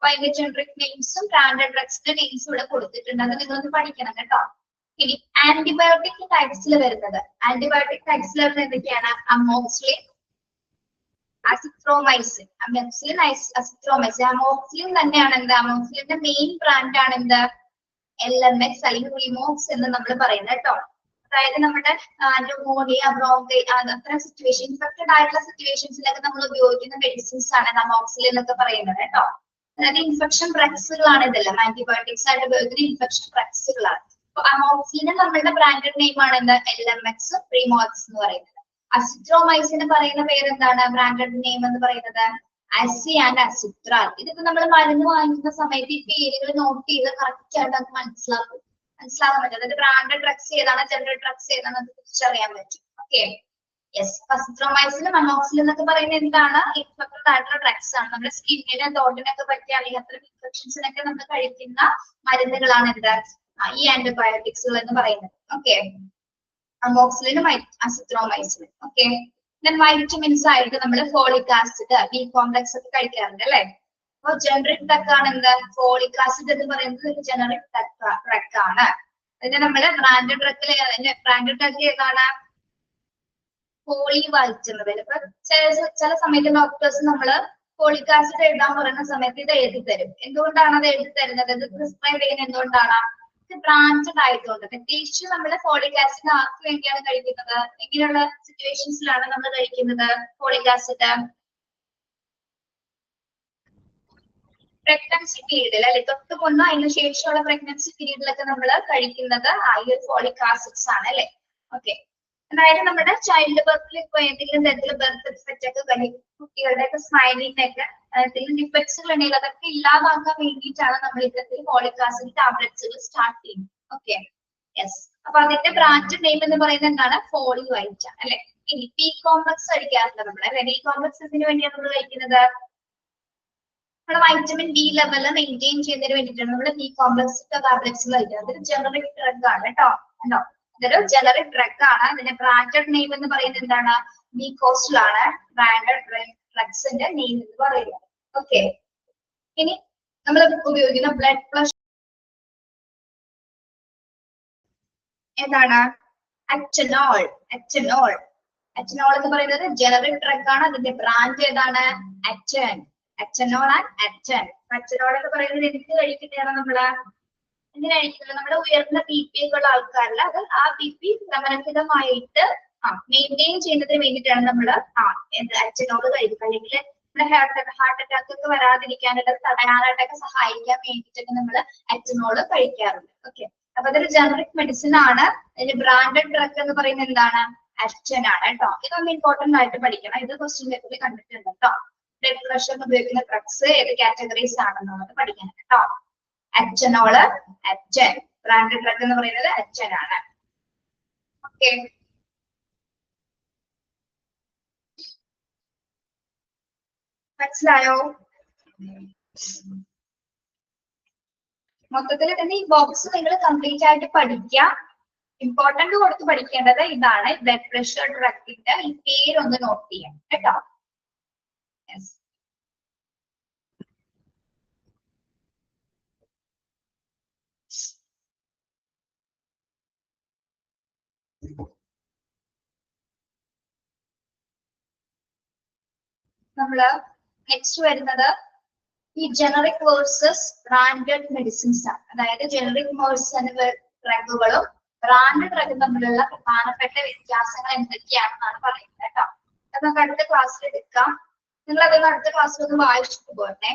അതിന്റെ ജനറിക് നെയിംസും ബ്രാൻഡഡ് ഡ്രഗ്സിന്റെ നെയിംസും ഇവിടെ കൊടുത്തിട്ടുണ്ട്. അത് നിങ്ങളൊന്ന് പഠിക്കണം കേട്ടോ. ഇനി ആന്റിബയോട്ടിക് ടൈപ്സിൽ വരുന്നത്, ആന്റിബയോട്ടിക് ടൈപ്സിൽ വരുന്നത് എന്തൊക്കെയാണ്? Amoxicillin, azithromycin. Amoxicillin, azithromycin. Amoxicillin തന്നെയാണ് എന്ത്? അമോക്സിലിന്റെ മെയിൻ ബ്രാൻഡ് ആണ് എന്ത്? LMX അല്ലെങ്കിൽ റിമോക്സ് എന്ന് നമ്മൾ പറയുന്നത് കേട്ടോ. അതായത് നമ്മുടെ ന്യൂമോണിയ, അത്തരം സിറ്റുവേഷൻ, ഇൻഫെക്റ്റഡ് ആയിട്ടുള്ള സിറ്റുവേഷൻസിലൊക്കെ നമ്മൾ ഉപയോഗിക്കുന്ന മെഡിസിൻസ് ആണ് അമോക്സിലിൻ എന്നൊക്കെ പറയുന്നത് കേട്ടോ. അതായത് ഇൻഫെക്ഷൻ ഡ്രഗ്സുകളാണ് ഇതെല്ലാം. ആന്റിബയോട്ടിക്സ് ആയിട്ട് ഉപയോഗിക്കുന്ന ഇൻഫെക്ഷൻ ഡ്രഗ്സുകളാണ്. അപ്പൊ അമോക്സിലിന് നമ്മളുടെ ബ്രാൻഡഡ് നെയിം ആണ് എന്ത്? LMX, റിമോക്സ് എന്ന് പറയുന്നത്. അസിത്രോമൈസിന് പറയുന്ന പേരെന്താണ്? ബ്രാൻഡഡ് നെയിം എന്ന് പറയുന്നത് അസി ആൻഡ് അസിട്രാൽ. ഇതിപ്പോ നമ്മൾ മരുന്ന് വാങ്ങിക്കുന്ന സമയത്ത് ഈ പേരുകൾ നോട്ട് ചെയ്ത് കറക്റ്റ് ആയിട്ട് നമുക്ക് മനസ്സിലാക്കാൻ പറ്റും. അതായത് ബ്രാൻഡഡ് ഡ്രഗ്സ് ഏതാണ്, ജനറൽ ഡ്രഗ്സ് ഏതാണെന്ന് തിരിച്ചറിയാൻ പറ്റും. Okay, yes. അസിത്രോമൈസിനും അമോക്സിലിൻ എന്നൊക്കെ പറയുന്നത് എന്താണ്? ഇൻഫെക്റ്റഡ് ആയിട്ടുള്ള ഡ്രഗ്സ് ആണ്. നമ്മുടെ സ്കിന്നിന്, തോട്ടിനൊക്കെ പറ്റിയ അല്ലെങ്കിൽ അത്തരം ഇൻഫെക്ഷൻസിനൊക്കെ നമ്മൾ കഴിക്കുന്ന മരുന്നുകളാണ് എന്ത്? ഈ ആന്റിബയോട്ടിക്സുകൾ എന്ന് പറയുന്നത്. ഓക്കെ, അമോക്സിലിനും അസിത്രോമൈസിനും. ഓക്കെ, വൈറ്റമിൻസ് ആയിട്ട് നമ്മൾ ഫോളിക് ആസിഡ്, ബി കോംപ്ലക്സ് ഒക്കെ കഴിക്കാറുണ്ട് അല്ലെ. അപ്പൊ ജനറിക് ഡ്രഗ് ആണ് എന്ത്? ഫോളിക് ആസിഡ് എന്ന് പറയുന്നത് ഒരു ജനറിക് ഡ്രഗ് ആണ്. അതിന് നമ്മള് ബ്രാൻഡഡ് ഡ്രഗ് ഏതാണ്? Poly vitamin. ഇപ്പൊ ചില സമയത്ത് ഡോക്ടേഴ്സ് നമ്മള് ഫോളിക് ആസിഡ് എഴുതാൻ പറയുന്ന സമയത്ത് ഇത് എഴുതി തരും. എന്തുകൊണ്ടാണ് അത് എഴുതി തരുന്നത്? ഇത് പ്രിസ്ക്രൈബ് ചെയ്യുന്നത് എന്തുകൊണ്ടാണ്? ബ്രാൻഡഡ് ആയതുകൊണ്ട്. പ്രത്യേകിച്ച് നമ്മൾ ഫോളിക് ആസിഡ് ആർക്ക് വേണ്ടിയാണ് കഴിക്കുന്നത്? ഇങ്ങനെയുള്ള സിറ്റുവേഷൻസിലാണ് നമ്മൾ കഴിക്കുന്നത് ഫോളിക് ആസിഡ്? പ്രഗ്നൻസി പീരീഡിൽ അല്ലെ, തൊട്ട് കൊന്ന് അതിന് ശേഷമുള്ള പ്രഗ്നൻസി പീരീഡിലൊക്കെ നമ്മൾ കഴിക്കുന്നത് ഈ ഫോളിക് ആസിഡ്സ് ആണ് അല്ലെ. ഓക്കെ, അതായത് നമ്മുടെ ചൈൽഡ് ബർത്തിൽ ഇപ്പൊ ഏതെങ്കിലും തരത്തിലുള്ള ബർത്ത് ഡിഫക്റ്റ് ഒക്കെ കുട്ടികളുടെ ഒക്കെ സ്മൈലിനൊക്കെ എന്തെങ്കിലും ഡിഫക്ട്സുകൾ ഉണ്ടെങ്കിൽ അതൊക്കെ ഇല്ലാതാക്കാൻ വേണ്ടിയിട്ടാണ് നമ്മൾ ഇത്തരത്തിൽ ഫോളിക് ആസിഡ് ടാബ്ലറ്റ്സുകൾ സ്റ്റാർട്ട് ചെയ്യുന്നത്. Okay, yes. അപ്പൊ അതിന്റെ ബ്രാൻഡ് നെയിം എന്ന് പറയുന്നത് എന്താണ്? ഫോളി വൈറ്റ അല്ലെ. ഇനി ബി കോംപ്ലക്സ് കഴിക്കാറുണ്ട് നമ്മൾ അല്ലെ. ബി കോംപ്ലക്സ് എന്തിനു വേണ്ടിയാണ് നമ്മൾ കഴിക്കുന്നത്? നമ്മുടെ വൈറ്റമിൻ ഡി ലെവൽ മെയിൻറ്റെയിൻ ചെയ്യുന്നതിന് വേണ്ടിയിട്ടാണ് നമ്മൾ ബി കോംപ്ലക്സ് ടാബ്ലറ്റ്സ് കഴിക്കുന്നത്. അതൊരു ജനറിക് ഡ്രഗ് ആണ് കേട്ടോ. ഉണ്ടോ? ഇതൊരു ജനറിക് ഡ്രഗ് ആണ്. അതിന്റെ ബ്രാൻഡഡ് നെയിം എന്ന് പറയുന്നത് എന്താണ്? ബികോസ്റ്റൽ ആണ് ബ്രാൻഡഡ് ഡ്രഗ്സിന്റെ നെയിം എന്ന് പറയുന്നത്. ഓക്കെ, ഇനി നമ്മൾ ഉപയോഗിക്കുന്ന ബ്ലഡ് പ്രഷർ ഏതാണ്? അറ്റനോൾ. അറ്റനോൾ എന്ന് പറയുന്നത് ജനറിക് ഡ്രഗ് ആണ്. അതിന്റെ ബ്രാൻഡ് ഏതാണ്? അറ്റൻ. അറ്റനോൾ ആൻഡ് അറ്റൻ. അറ്റനോൾ എന്ന് പറയുന്നത് എന്ത് കഴിക്കുന്നതാണ്? നമ്മള് എന്തിനാ കഴിക്കുന്നത്? നമ്മുടെ ഉയർന്ന BP ഒക്കെ ഉള്ള ആൾക്കാരിൽ അത് ആ BP ക്രമരഹിതമായിട്ട് മെയിൻറ്റെയിൻ ചെയ്യുന്നതിന് വേണ്ടിയിട്ടാണ് നമ്മൾ അറ്റനോൾ കഴിക്കുന്നത്. അല്ലെങ്കിൽ നമ്മുടെ ഹാർട്ട് അറ്റാക്ക് ഒക്കെ വരാതിരിക്കാനായിട്ട് തടയാനായിട്ടൊക്കെ സഹായിക്കാൻ വേണ്ടിയിട്ടൊക്കെ നമ്മൾ അറ്റനോൾ കഴിക്കാറുണ്ട്. ഓക്കെ, അപ്പൊ അതൊരു ജനറിക് മെഡിസിൻ ആണ്. അതിന്റെ ബ്രാൻഡഡ് ഡ്രഗ് എന്ന് പറയുന്നത് എന്താണ്? അറ്റൻ ആണ് കേട്ടോ. ഇതൊന്ന് ഇമ്പോർട്ടന്റ് ആയിട്ട് പഠിക്കണം. ഇത് ക്വസ്റ്റ്യൻ പേപ്പറിൽ കണ്ടിട്ടുണ്ട് കേട്ടോ. ബ്ലഡ് പ്രഷറിന് ഉപയോഗിക്കുന്ന ഡ്രഗ്സ് ഏത് കാറ്റഗറീസ് ആണെന്നുള്ളത് പഠിക്കണം കേട്ടോ. അറ്റനോള്, അറ്റൻ. ബ്രാൻഡഡ് ഡ്രഗ് എന്ന് പറയുന്നത് അറ്റൻ ആണ്. ഓക്കെ, മനസ്സിലായോ? മൊത്തത്തിൽ തന്നെ ഈ ബോക്സ് നിങ്ങൾ കംപ്ലീറ്റ് ആയിട്ട് പഠിക്കുക. ഇമ്പോർട്ടന്റ് കൊടുത്ത് പഠിക്കേണ്ടത് ഇതാണ്. ബ്ലഡ് പ്രഷർ ഡ്രഗിന്റെ ഈ പേരൊന്ന് നോട്ട് ചെയ്യാം കേട്ടോ. നമ്മള് നെക്സ്റ്റ് വരുന്നത് ഈ ജനറിക് വേഴ്സസ് ബ്രാൻഡഡ് മെഡിസിൻസ് ആണ്. അതായത് ജനറിക് ഡ്രഗുകളും ബ്രാൻഡ് ഡ്രഗും തമ്മിലുള്ള പ്രധാനപ്പെട്ട വ്യത്യാസങ്ങൾ എന്തൊക്കെയാണെന്നാണ് പറയുന്നത് കേട്ടോ. അത് നമുക്ക് അടുത്ത ക്ലാസ്സിൽ എടുക്കാം. നിങ്ങൾ അതൊന്ന് അടുത്ത ക്ലാസ്സിൽ ഒന്ന് വായിച്ചിട്ട് പോട്ടെ.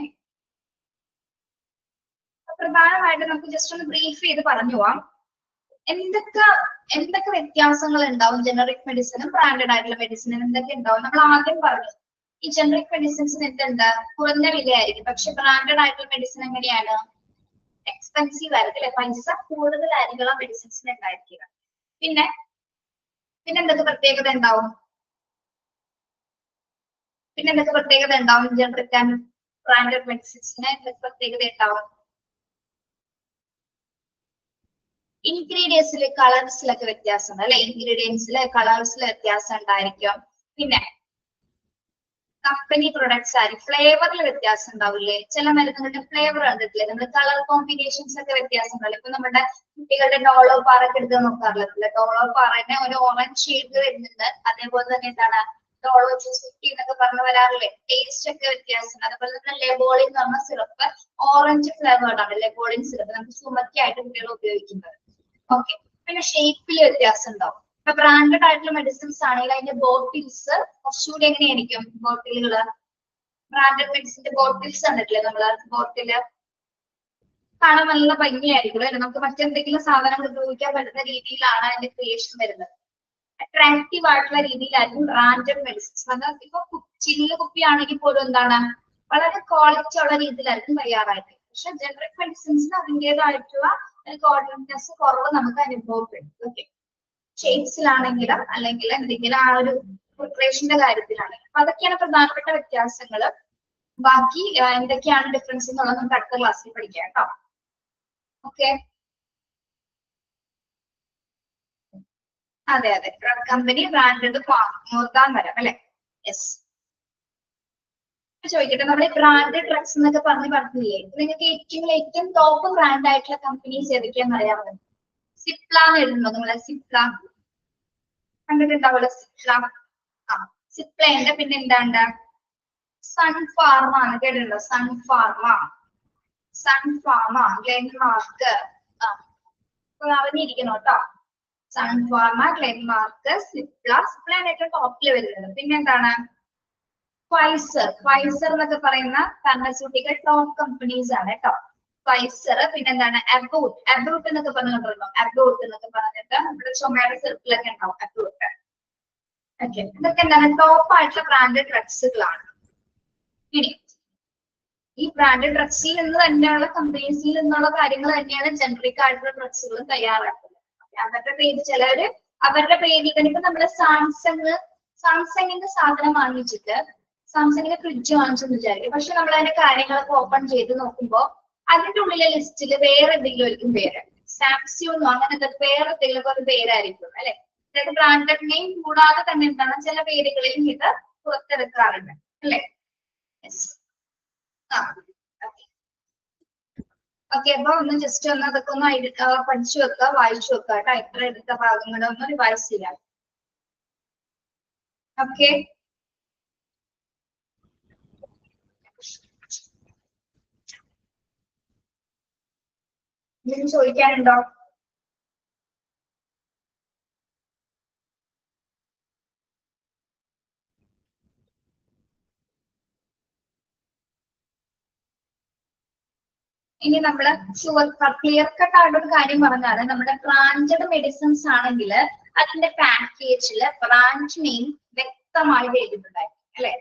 പ്രധാനമായിട്ട് നമുക്ക് ജസ്റ്റ് ഒന്ന് ബ്രീഫ് ചെയ്ത് പറഞ്ഞു പോവാം. എന്തൊക്കെ വ്യത്യാസങ്ങൾ ഉണ്ടാവും ജനറിക് മെഡിസിനും ബ്രാൻഡഡ് ആയിട്ടുള്ള മെഡിസിനും? എന്തൊക്കെ ഉണ്ടാവും? നമ്മൾ ആദ്യം പറഞ്ഞു ഈ ജനറിക് മെഡിസിൻസിന് എന്തുണ്ട്? കുറഞ്ഞ വിലയായിരിക്കും. പക്ഷെ ബ്രാൻഡഡ് ആയിട്ടുള്ള മെഡിസിൻ എങ്ങനെയാണ്? എക്സ്പെൻസീവ് ആയിരിക്കും അല്ലെ. പൈസ കൂടുതലായിരിക്കും ആ മെഡിസിൻസിന് ഉണ്ടായിരിക്കുക. പിന്നെ എന്തൊക്കെ പ്രത്യേകത ഉണ്ടാവും? ജനറിക് ആൻഡ് ബ്രാൻഡഡ് മെഡിസിൻസിന് പ്രത്യേകത ഉണ്ടാവും? ഇൻഗ്രീഡിയൻസിലെ കളേഴ്സിലൊക്കെ വ്യത്യാസമുണ്ട് അല്ലെ? ഇൻഗ്രീഡിയൻസിലെ കളേഴ്സിലെ വ്യത്യാസം ഉണ്ടായിരിക്കും. പിന്നെ കമ്പനി പ്രൊഡക്ട്സ് ആയിരിക്കും. ഫ്ലേവറിൽ വ്യത്യാസം ഉണ്ടാവില്ലേ? ചില മരുന്നുകളുടെ ഫ്ലേവർ കണ്ടിട്ടില്ലേ? നമ്മൾ കളർ കോമ്പിനേഷൻസ് ഒക്കെ വ്യത്യാസം ഉണ്ടാവില്ല. ഇപ്പൊ നമ്മുടെ കുട്ടികളുടെ ഡോളോ പാറ ഒക്കെ എടുത്ത് നോക്കാറില്ല. ഡോളോ പാറന്നെ ഒരു ഓറഞ്ച് ഷെയ്ഡ് വരുന്നുണ്ട്. അതേപോലെ തന്നെ എന്താണ് ഡോളോ 250 എന്നൊക്കെ പറഞ്ഞു വരാറില്ലേ? ടേസ്റ്റ് ഒക്കെ വ്യത്യാസമുണ്ട്. അതുപോലെ തന്നെ ലെബോളിൻ എന്ന് പറഞ്ഞ സിറപ്പ് ഓറഞ്ച് ഫ്ലേവേർഡ് ആണ്. ലെബോളിൻ സിറപ്പ് നമുക്ക് ചുമക്കായിട്ട് കുട്ടികൾ ഉപയോഗിക്കുന്നത്. ഓക്കെ. പിന്നെ ഷേപ്പിൽ വ്യത്യാസം ഉണ്ടാവും. ഇപ്പൊ ബ്രാൻഡഡ് ആയിട്ടുള്ള മെഡിസിൻസ് ആണെങ്കിൽ അതിന്റെ ബോട്ടിൽസ് കുറച്ചുകൂടി എങ്ങനെയായിരിക്കും? ബോട്ടിലുകള് ബ്രാൻഡഡ് മെഡിസിന്റെ ബോട്ടിൽസ് കണ്ടിട്ടില്ലേ? നമ്മള് ബോട്ടില് കാണാൻ നല്ല ഭംഗിയായിരിക്കും അല്ലെ? നമുക്ക് മറ്റെന്തെങ്കിലും സാധനങ്ങൾ ഉപയോഗിക്കാൻ പറ്റുന്ന രീതിയിലാണ് അതിന്റെ ക്രിയേഷൻ വരുന്നത്. അട്രാക്റ്റീവ് ആയിട്ടുള്ള രീതിയിലായിരിക്കും ബ്രാൻഡഡ് മെഡിസിൻസ്. അതായത് ഇപ്പൊ ചില്ല് കുപ്പിയാണെങ്കിൽ പോലും എന്താണ് വളരെ ക്വാളിറ്റി ഉള്ള രീതിയിലായിരിക്കും തയ്യാറായിട്ട്. പക്ഷെ ജനറിക് മെഡിസിൻസിന് അതിൻ്റെതായിട്ടുള്ള കോർഡിനേറ്റ്നെസ് കുറവ് നമുക്ക് അനുഭവപ്പെടും. ഓക്കെ. ഷേപ്സിലാണെങ്കിലും അല്ലെങ്കിൽ എന്തെങ്കിലും ആ ഒരു പ്രിപ്പറേഷന്റെ കാര്യത്തിലാണെങ്കിലും. അപ്പൊ അതൊക്കെയാണ് പ്രധാനപ്പെട്ട വ്യത്യാസങ്ങൾ. ബാക്കി എന്തൊക്കെയാണ് ഡിഫറൻസ് എന്നുള്ളത് നമുക്ക് അടുത്ത ക്ലാസ്സിൽ പഠിക്കാം കേട്ടോ. ഓക്കെ. അതെ അതെ. ഡ്രഗ് കമ്പനി ബ്രാൻഡഡ് നോക്കാൻ വരാം അല്ലെ? യെസ്. ചോദിക്കട്ടെ, നമ്മുടെ ബ്രാൻഡഡ് ഡ്രഗ്സ് എന്നൊക്കെ പറഞ്ഞില്ലേ? നിങ്ങൾക്ക് ഏറ്റവും ടോപ്പ് ബ്രാൻഡ് ആയിട്ടുള്ള കമ്പനീസ് ഏതൊക്കെയാണെന്ന് അറിയാമോ? സിപ്ല എന്ന് എഴുതുന്നു നിങ്ങളെ? സിപ്ല കണ്ടിട്ടുണ്ടാവുമല്ലോ? സിപ്ല. ആ സിപ്ലന്റെ പിന്നെ എന്താണ്ട് സൺ ഫാർമ എന്ന് കേട്ടിട്ടുണ്ടോ? സൺ ഫാർമ, സൺ ഫാർമ, ഗ്ലെൻമാർക്ക്. അറിഞ്ഞിരിക്കണം കേട്ടോ. സൺ ഫാർമ, ഗ്ലെൻമാർക്ക്, സിപ്ല. സിപ്ലാണ് ഏറ്റവും ടോപ്പിൽ വരുന്നത്. പിന്നെ എന്താണ് ഫൈസർ. ഫൈസർ എന്നൊക്കെ പറയുന്ന ഫാർമസ്യൂട്ടിക്കൽ ടോപ്പ് കമ്പനീസ് ആണ് കേട്ടോ. ഫൈസർ. പിന്നെ എന്താണ് അബോട്ട്. അബോട്ട് എന്നൊക്കെ പറഞ്ഞിട്ടുണ്ടോ? അബോട്ട് എന്നൊക്കെ പറഞ്ഞിട്ട് നമ്മുടെ ചുമയുടെ സർക്കിളൊക്കെ ഉണ്ടാവും അബോട്ട്. ഓക്കെ. ഇതൊക്കെ എന്താണ് ടോപ്പ് ആയിട്ടുള്ള ബ്രാൻഡഡ് ഡ്രഗ്സുകളാണ്. ഇനി ഈ ബ്രാൻഡഡ് ഡ്രഗ്സിൽ നിന്ന് തന്നെയുള്ള കമ്പനീസിൽ നിന്നുള്ള കാര്യങ്ങൾ തന്നെയാണ് ജനറിക് ആയിട്ടുള്ള ഡ്രഗ്സുകൾ തയ്യാറാക്കുന്നത്. അവരുടെ പേര് ചിലവര് അവരുടെ പേരിൽ തന്നെ ഇപ്പൊ നമ്മള് സാംസങ്ങിന്റെ സാധനം വാങ്ങിച്ചിട്ട് സാംസങ്ങിന്റെ ഫ്രിഡ്ജ് വാങ്ങിച്ചെന്ന് വിചാരിക്കും. പക്ഷെ നമ്മൾ അതിന്റെ കാര്യങ്ങളൊക്കെ ഓപ്പൺ ചെയ്ത് നോക്കുമ്പോൾ അതിന്റെ ഉള്ളിലെ ലിസ്റ്റിൽ വേറെ എന്തെങ്കിലും ആയിരിക്കും പേര്. സാംസ്യൂന്നോ അങ്ങനത്തെ വേറെ എന്തെങ്കിലും ഒരു പേരായിരിക്കും അല്ലെ? അതായത് ബ്രാൻഡഡ് നെയിം കൂടാതെ തന്നെ എന്താണ് ചില പേരുകളിലും ഇത് പുറത്തിറക്കാറുണ്ട് അല്ലെ? ഓക്കെ. അപ്പൊ ഒന്ന് ജസ്റ്റ് ഒന്ന് അതൊക്കെ ഒന്ന് പഠിച്ചു വെക്കുക, വായിച്ചു വെക്കുക കേട്ടോ. എത്ര എടുത്ത ഭാഗങ്ങളൊന്ന് റിവൈസ് ചെയ്യാം. ഓക്കെ. എന്തെങ്കിലും ചോദിക്കാനുണ്ടോ? ഇനി നമ്മള് ക്ലിയർ കട്ട് ആയിട്ടൊരു കാര്യം പറഞ്ഞാല് നമ്മുടെ ബ്രാൻഡഡ് മെഡിസിൻസ് ആണെങ്കിൽ അതിന്റെ പാക്കേജില് ബ്രാൻഡ് നെയിം വ്യക്തമായിട്ട് എഴുതിയിട്ടുണ്ടായിരിക്കും അല്ലെ?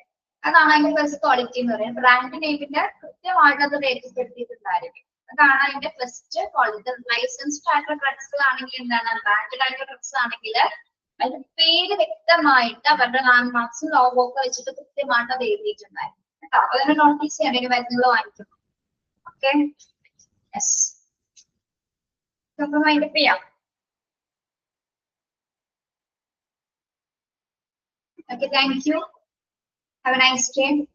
അതാണ് അതിന്റെ ഫസ്റ്റ് ക്വാളിറ്റി എന്ന് പറയുന്നത്. ബ്രാൻഡ് നെയിമിന്റെ കൃത്യമായിട്ട് അത് രേഖപ്പെടുത്തിയിട്ടുണ്ടായിരിക്കും. അതാണ് അതിന്റെ ഫസ്റ്റ് ക്വാളിറ്റി. ലൈസൻസ്ഡ് ആയിട്ടുള്ള ഡ്രഗ്സ് ആണെങ്കിൽ എന്താണ് ബ്രാൻഡഡ് ആയിട്ടുള്ള ഡ്രഗ്സ് ആണെങ്കിൽ അതിന്റെ പേര് വ്യക്തമായിട്ട് അവരുടെ ലാൻഡ് മാർക്സും ലോഗോ ഒക്കെ വെച്ചിട്ട് കൃത്യമായിട്ട് അത് എഴുതിയിട്ടുണ്ടായിരിക്കും കേട്ടോ. അതിനെ നോട്ടീസ് ചെയ്യാൻ വേണ്ടി മരുന്നുകൾ വാങ്ങിക്കും. ഓക്കെ. യെസ്. നമുക്ക് വൈൻഡ് അപ്പ് ചെയ്യാം. Okay, thank you. Have a nice day.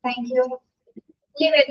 Thank you. Leave it.